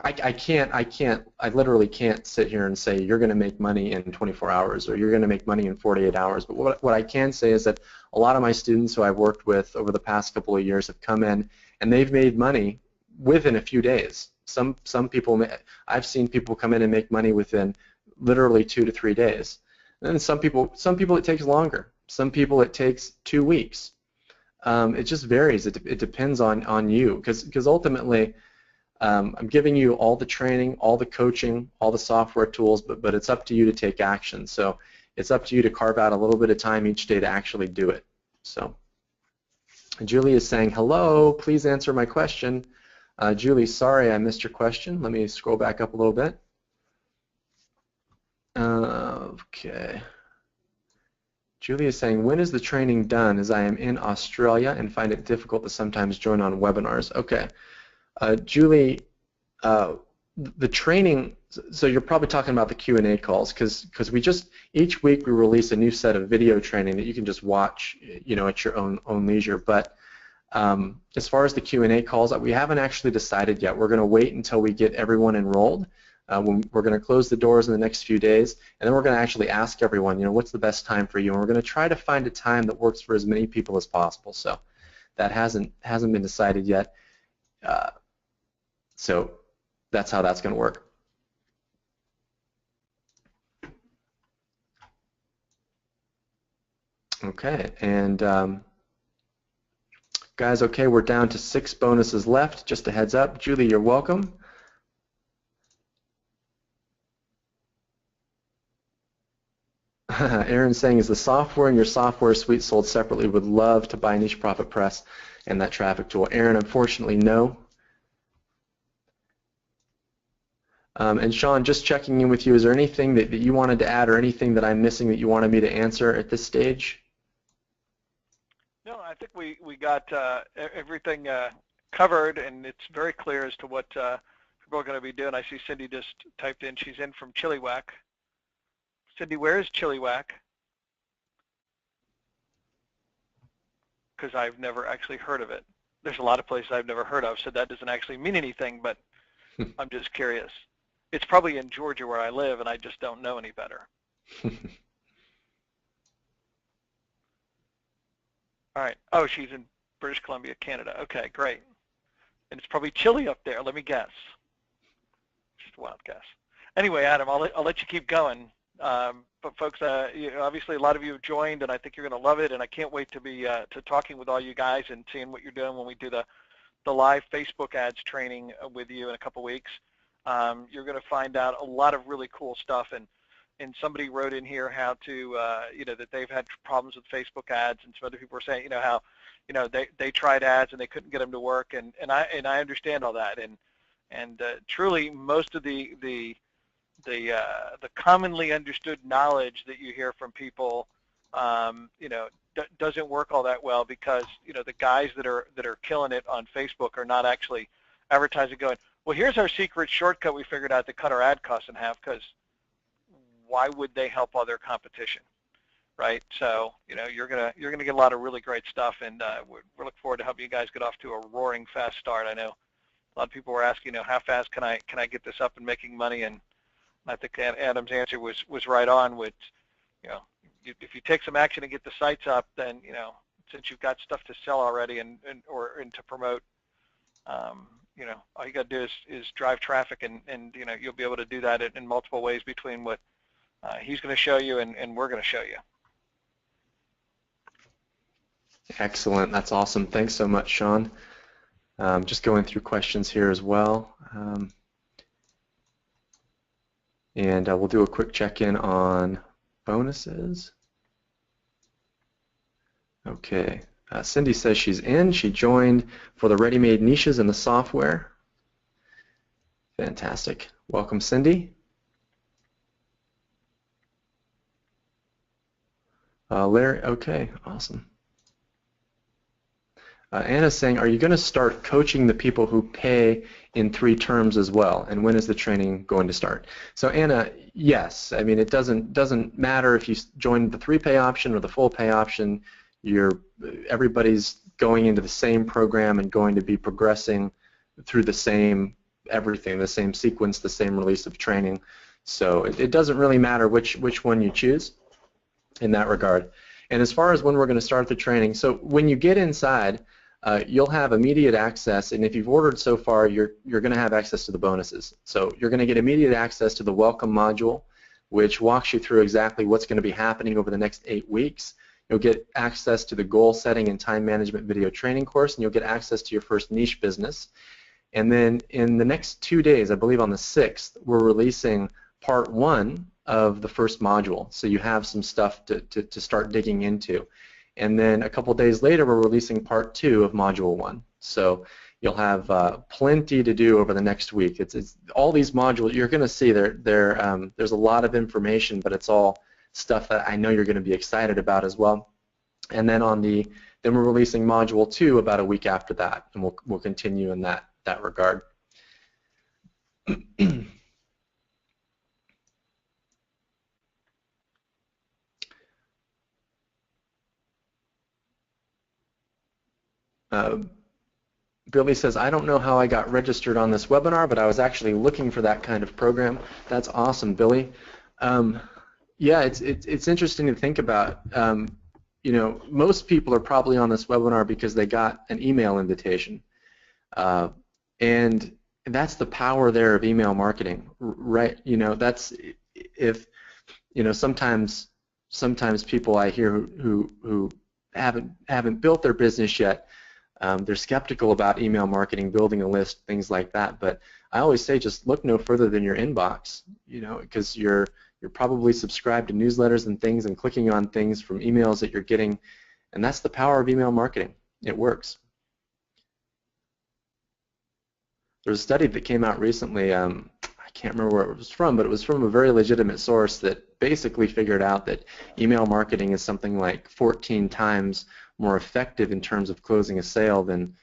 I literally can't sit here and say you're going to make money in 24 hours or you're going to make money in 48 hours. But what I can say is that a lot of my students who I've worked with over the past couple of years have come in and they've made money within a few days. Some people, I've seen people come in and make money within literally 2 to 3 days. And then some people it takes longer. Some people it takes 2 weeks. It just varies. It depends on you, because ultimately I'm giving you all the training, all the coaching, all the software tools, but it's up to you to take action. So it's up to you to carve out a little bit of time each day to actually do it. So Julie is saying, hello, please answer my question. Julie, sorry I missed your question. Let me scroll back up a little bit. Okay. Julie is saying, when is the training done, as I am in Australia and find it difficult to sometimes join on webinars? Okay. Julie, the training, so you're probably talking about the Q&A calls, because each week we release a new set of video training that you can just watch, at your own leisure. But as far as the Q&A calls, we haven't actually decided yet. We're going to wait until we get everyone enrolled. We're going to close the doors in the next few days, and then we're going to actually ask everyone, what's the best time for you? And we're going to try to find a time that works for as many people as possible. So that hasn't been decided yet. So that's how that's going to work. Okay, and guys, okay, we're down to 6 bonuses left. Just a heads up. Julie, you're welcome. Aaron's saying, is the software in your software suite sold separately? Would love to buy Niche Profit Press and that traffic tool. Aaron, unfortunately, no. And Sean, just checking in with you, is there anything that you wanted to add or anything that I'm missing that you wanted me to answer at this stage? No, I think we got everything covered, and it's very clear as to what we're going to be doing. I see Cindy just typed in. She's in from Chilliwack. Cindy, where is Chilliwack? Because I've never actually heard of it. There's a lot of places I've never heard of, so that doesn't actually mean anything, but I'm just curious. It's probably in Georgia where I live, and I just don't know any better. All right. Oh, she's in British Columbia, Canada. Okay, great. And it's probably chilly up there. Let me guess. Just a wild guess. Anyway, Adam, I'll let you keep going. But folks, obviously a lot of you have joined, and I think you're going to love it. And I can't wait to be to talking with all you guys and seeing what you're doing when we do the live Facebook ads training with you in a couple weeks. You're going to find out a lot of really cool stuff. And somebody wrote in here how to, that they've had problems with Facebook ads, and some other people were saying, how, they tried ads and they couldn't get them to work, and I understand all that, and truly most of the commonly understood knowledge that you hear from people, doesn't work all that well because the guys that are killing it on Facebook are not actually advertising, going, well, here's our secret shortcut we figured out to cut our ad costs in half, because why would they help other competition, right? So you're gonna get a lot of really great stuff, and we're looking forward to helping you guys get off to a roaring fast start. I know a lot of people were asking, how fast can I get this up and making money, and I think Adam's answer was right on. With if you take some action and get the sites up, then since you've got stuff to sell already and to promote, all you got to do is drive traffic, and you'll be able to do that in multiple ways between what he's going to show you and we're going to show you. Excellent. That's awesome. Thanks so much, Sean. Just going through questions here as well. And we'll do a quick check-in on bonuses. Okay. Cindy says she's in. She joined for the ready-made niches in the software. Fantastic. Welcome, Cindy. Larry, okay, awesome. Anna's saying, are you going to start coaching the people who pay in 3 terms as well? And when is the training going to start? So Anna, yes. I mean, it doesn't matter if you join the 3-pay option or the full pay option. Everybody's going into the same program and going to be progressing through the same everything, the same sequence, the same release of training. So it doesn't really matter which one you choose in that regard. And as far as when we're going to start the training, so when you get inside, you'll have immediate access, and if you've ordered so far, you're going to have access to the bonuses. So you're going to get immediate access to the welcome module, which walks you through exactly what's going to be happening over the next 8 weeks. You'll get access to the goal setting and time management video training course, and you'll get access to your first niche business. And then in the next 2 days, I believe on the 6th, we're releasing part 1 of the first module, so you have some stuff to start digging into. And then a couple days later, we're releasing part 2 of module 1. So you'll have plenty to do over the next week. It's all these modules you're going to see. There's a lot of information, but it's all stuff that I know you're going to be excited about as well. And then then we're releasing module 2 about a week after that, and we'll continue in that regard. Billy says, I don't know how I got registered on this webinar, but I was actually looking for that kind of program. That's awesome, Billy. Yeah, it's interesting to think about. Most people are probably on this webinar because they got an email invitation, and that's the power there of email marketing, right? That's if sometimes people I hear who haven't built their business yet. They're skeptical about email marketing, building a list, things like that. But I always say just look no further than your inbox, because you're probably subscribed to newsletters and things and clicking on things from emails that you're getting, and that's the power of email marketing. It works. There's a study that came out recently, I can't remember where it was from, but it was from a very legitimate source that basically figured out that email marketing is something like 14 times more effective in terms of closing a sale than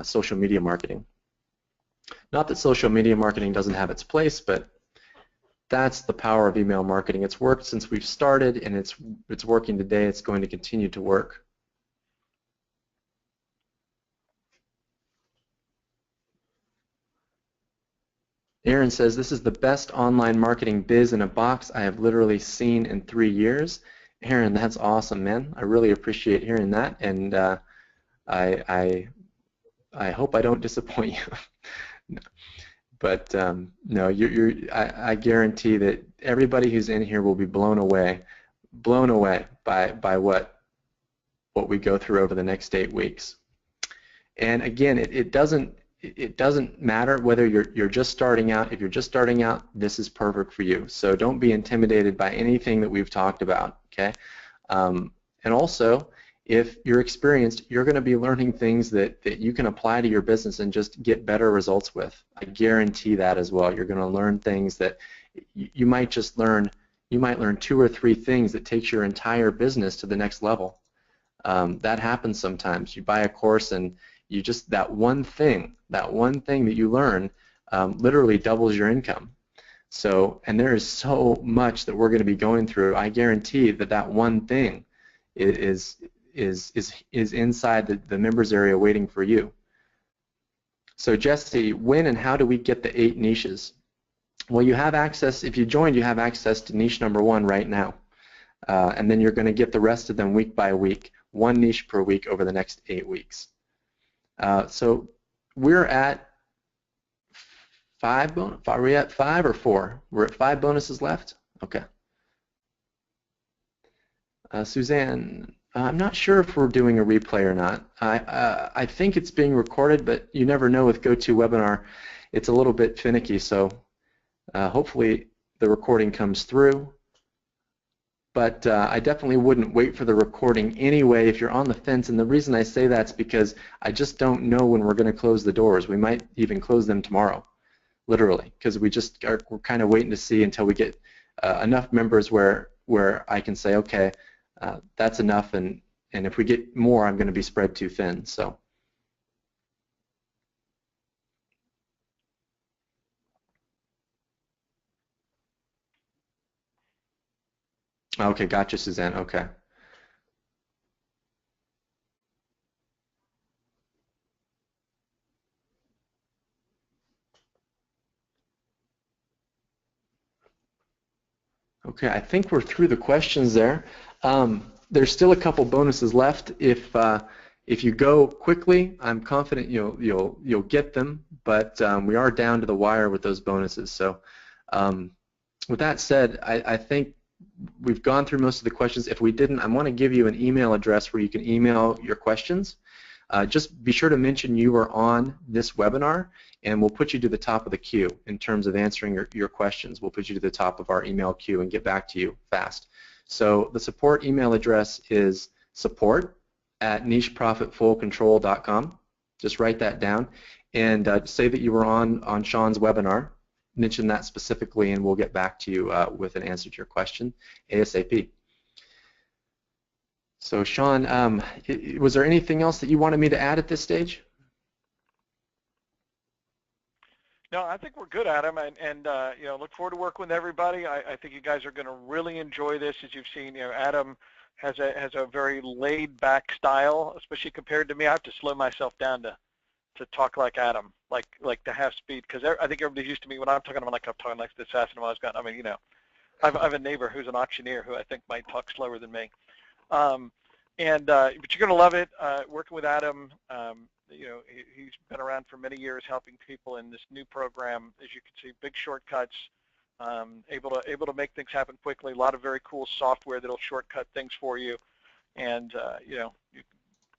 social media marketing. Not that social media marketing doesn't have its place, but that's the power of email marketing. It's worked since we've started, and it's working today. It's going to continue to work. Aaron says, this is the best online marketing biz in a box I have literally seen in 3 years. Aaron, that's awesome, man. I really appreciate hearing that, and I hope I don't disappoint you. No. But no, I guarantee that everybody who's in here will be blown away by what we go through over the next 8 weeks. And again, it doesn't matter whether you're just starting out. If you're just starting out, this is perfect for you. So don't be intimidated by anything that we've talked about, okay? And also, if you're experienced, you're going to be learning things that you can apply to your business and just get better results with. I guarantee that as well. You're going to learn things that you might just learn. You might learn 2 or 3 things that takes your entire business to the next level. That happens sometimes. You buy a course and you just, that one thing that you learn literally doubles your income. So, and there is so much that we're going to be going through. I guarantee that one thing is inside the members area waiting for you. So Jesse, when and how do we get the 8 niches? Well, you have access, if you joined, you have access to niche number 1 right now. And then you're going to get the rest of them week by week, 1 niche per week over the next 8 weeks. So we're at 5, are we at 5 or 4? We're at 5 bonuses left? Okay. Suzanne, I'm not sure if we're doing a replay or not. I think it's being recorded, but you never know with GoToWebinar. It's a little bit finicky, so hopefully the recording comes through. But I definitely wouldn't wait for the recording anyway if you're on the fence, and the reason I say that's because I just don't know when we're going to close the doors. We might even close them tomorrow, literally, because we're kind of waiting to see until we get enough members where I can say, okay, that's enough, and if we get more, I'm going to be spread too thin. So. Okay, gotcha, Suzanne. Okay. Okay, I think we're through the questions there. There's still a couple bonuses left. If you go quickly, I'm confident you'll get them. But we are down to the wire with those bonuses. So, with that said, I think we've gone through most of the questions. If we didn't, I want to give you an email address where you can email your questions. Just be sure to mention you are on this webinar, and we'll put you to the top of the queue in terms of answering your questions. We'll put you to the top of our email queue and get back to you fast. So the support email address is support@nicheprofitfullcontrol.com. Just write that down and say that you were on Sean's webinar. Mention that specifically, and we'll get back to you with an answer to your question ASAP. So Sean, was there anything else that you wanted me to add at this stage? No, I think we're good, Adam, and look forward to working with everybody. I think you guys are going to really enjoy this. As you've seen, Adam has a very laid-back style, especially compared to me. I have to slow myself down to talk like Adam, like to have speed, because I think everybody's used to me when I'm talking. I'm talking like this fast, and I have a neighbor who's an auctioneer who I think might talk slower than me. But you're going to love it working with Adam. He's been around for many years helping people in this new program. As you can see, big shortcuts, able to make things happen quickly. A lot of very cool software that'll shortcut things for you. And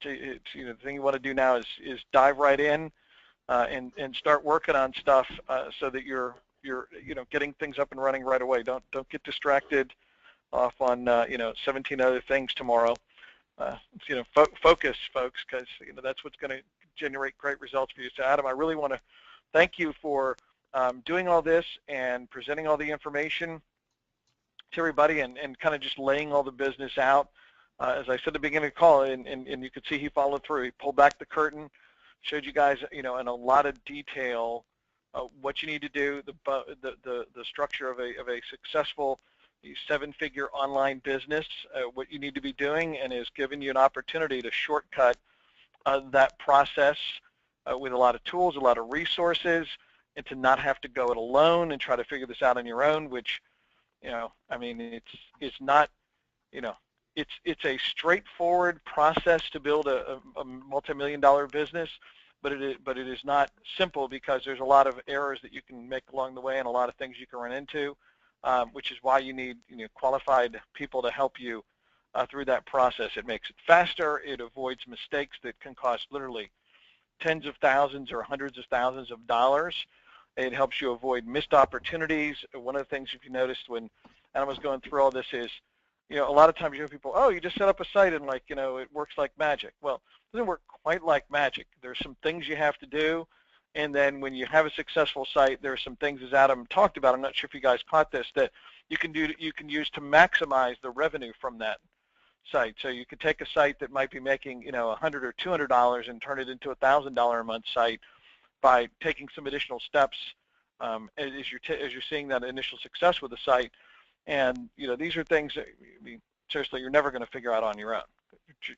the thing you want to do now is dive right in and start working on stuff so that you're getting things up and running right away. Don't get distracted off on 17 other things tomorrow. Focus, folks, because that's what's going to generate great results for you. So Adam, I really want to thank you for doing all this and presenting all the information to everybody and kind of just laying all the business out. As I said at the beginning of the call, and you could see he followed through. He pulled back the curtain, showed you guys in a lot of detail what you need to do, the structure of a successful 7-figure online business, what you need to be doing, and is giving you an opportunity to shortcut that process with a lot of tools, a lot of resources, and to not have to go it alone and try to figure this out on your own, which, I mean, it's not, it's a straightforward process to build a multi-million-dollar business, but it is not simple, because there's a lot of errors that you can make along the way and a lot of things you can run into, which is why you need qualified people to help you through that process. It makes it faster. It avoids mistakes that can cost literally tens of thousands or hundreds of thousands of dollars. It helps you avoid missed opportunities. One of the things, if you noticed when Adam was going through all this, is a lot of times you hear people, oh, you just set up a site and it works like magic. Well, it doesn't work quite like magic. There's some things you have to do, and then when you have a successful site, there are some things, as Adam talked about, I'm not sure if you guys caught this, that you can use to maximize the revenue from that site. So you could take a site that might be making $100 or $200 and turn it into a $1,000 a month site by taking some additional steps as you're seeing that initial success with the site. And these are things that, seriously, you're never going to figure out on your own.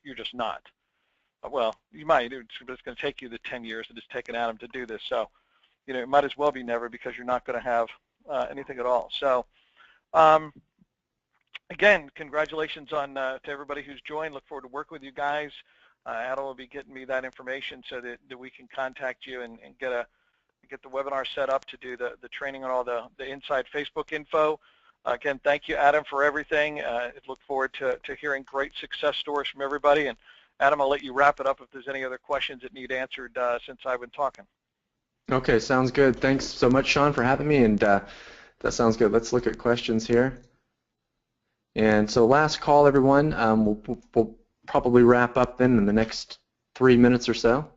You're just not. Well, you might, but it's going to take you the 10 years that it's taken Adam to do this. So, it might as well be never, because you're not going to have anything at all. So, again, congratulations to everybody who's joined. Look forward to working with you guys. Adam will be getting me that information so that we can contact you and get the webinar set up to do the training on all the inside Facebook info. Again, thank you, Adam, for everything. I look forward to hearing great success stories from everybody. And Adam, I'll let you wrap it up if there's any other questions that need answered since I've been talking. Okay, sounds good. Thanks so much, Sean, for having me, and that sounds good. Let's look at questions here. And so last call, everyone. We'll probably wrap up then in the next 3 minutes or so.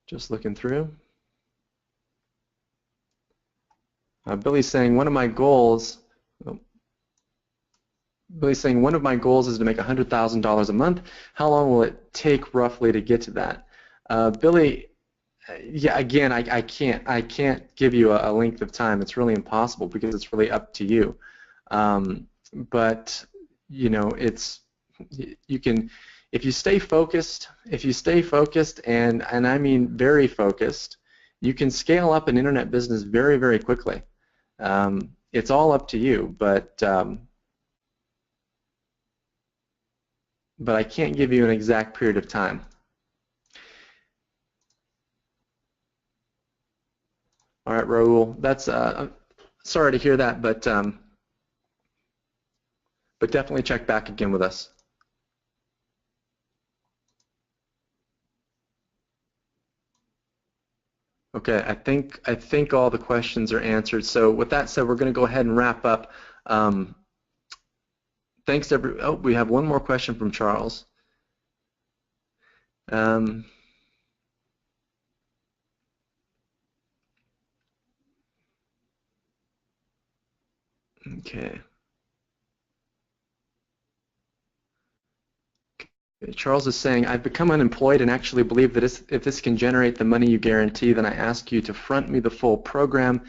Just looking through. Billy's saying one of my goals. Billy's saying one of my goals is to make $100,000 a month. How long will it take roughly to get to that? Billy, yeah, again, I can't give you a length of time. It's really impossible, because it's really up to you. But you can, if you stay focused, and I mean very focused, you can scale up an internet business very, very quickly. It's all up to you, but I can't give you an exact period of time. All right, Raul, that's sorry to hear that, but definitely check back again with us. Okay, I think all the questions are answered. So with that said, we're going to go ahead and wrap up. Thanks to oh, we have one more question from Charles. Okay. Charles is saying, I've become unemployed and actually believe that if this can generate the money you guarantee, then I ask you to front me the full program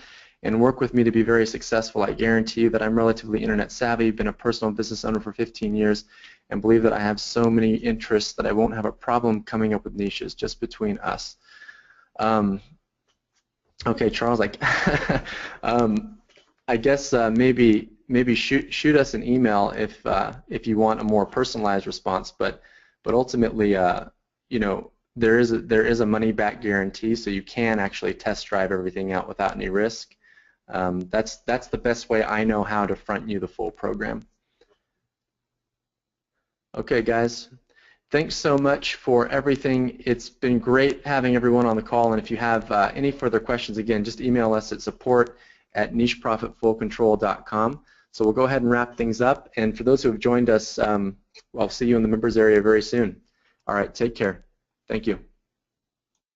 and work with me to be very successful. I guarantee you that I'm relatively internet savvy, been a personal business owner for 15 years, and believe that I have so many interests that I won't have a problem coming up with niches just between us. Okay, Charles, I guess maybe shoot us an email if you want a more personalized response, but ultimately, there is a money-back guarantee, so you can actually test drive everything out without any risk. That's the best way I know how to front you the full program. Okay, guys, thanks so much for everything. It's been great having everyone on the call, and if you have any further questions, again, just email us at support@nicheprofitfullcontrol.com. So we'll go ahead and wrap things up, and for those who have joined us, I'll see you in the members area very soon. All right, take care. Thank you.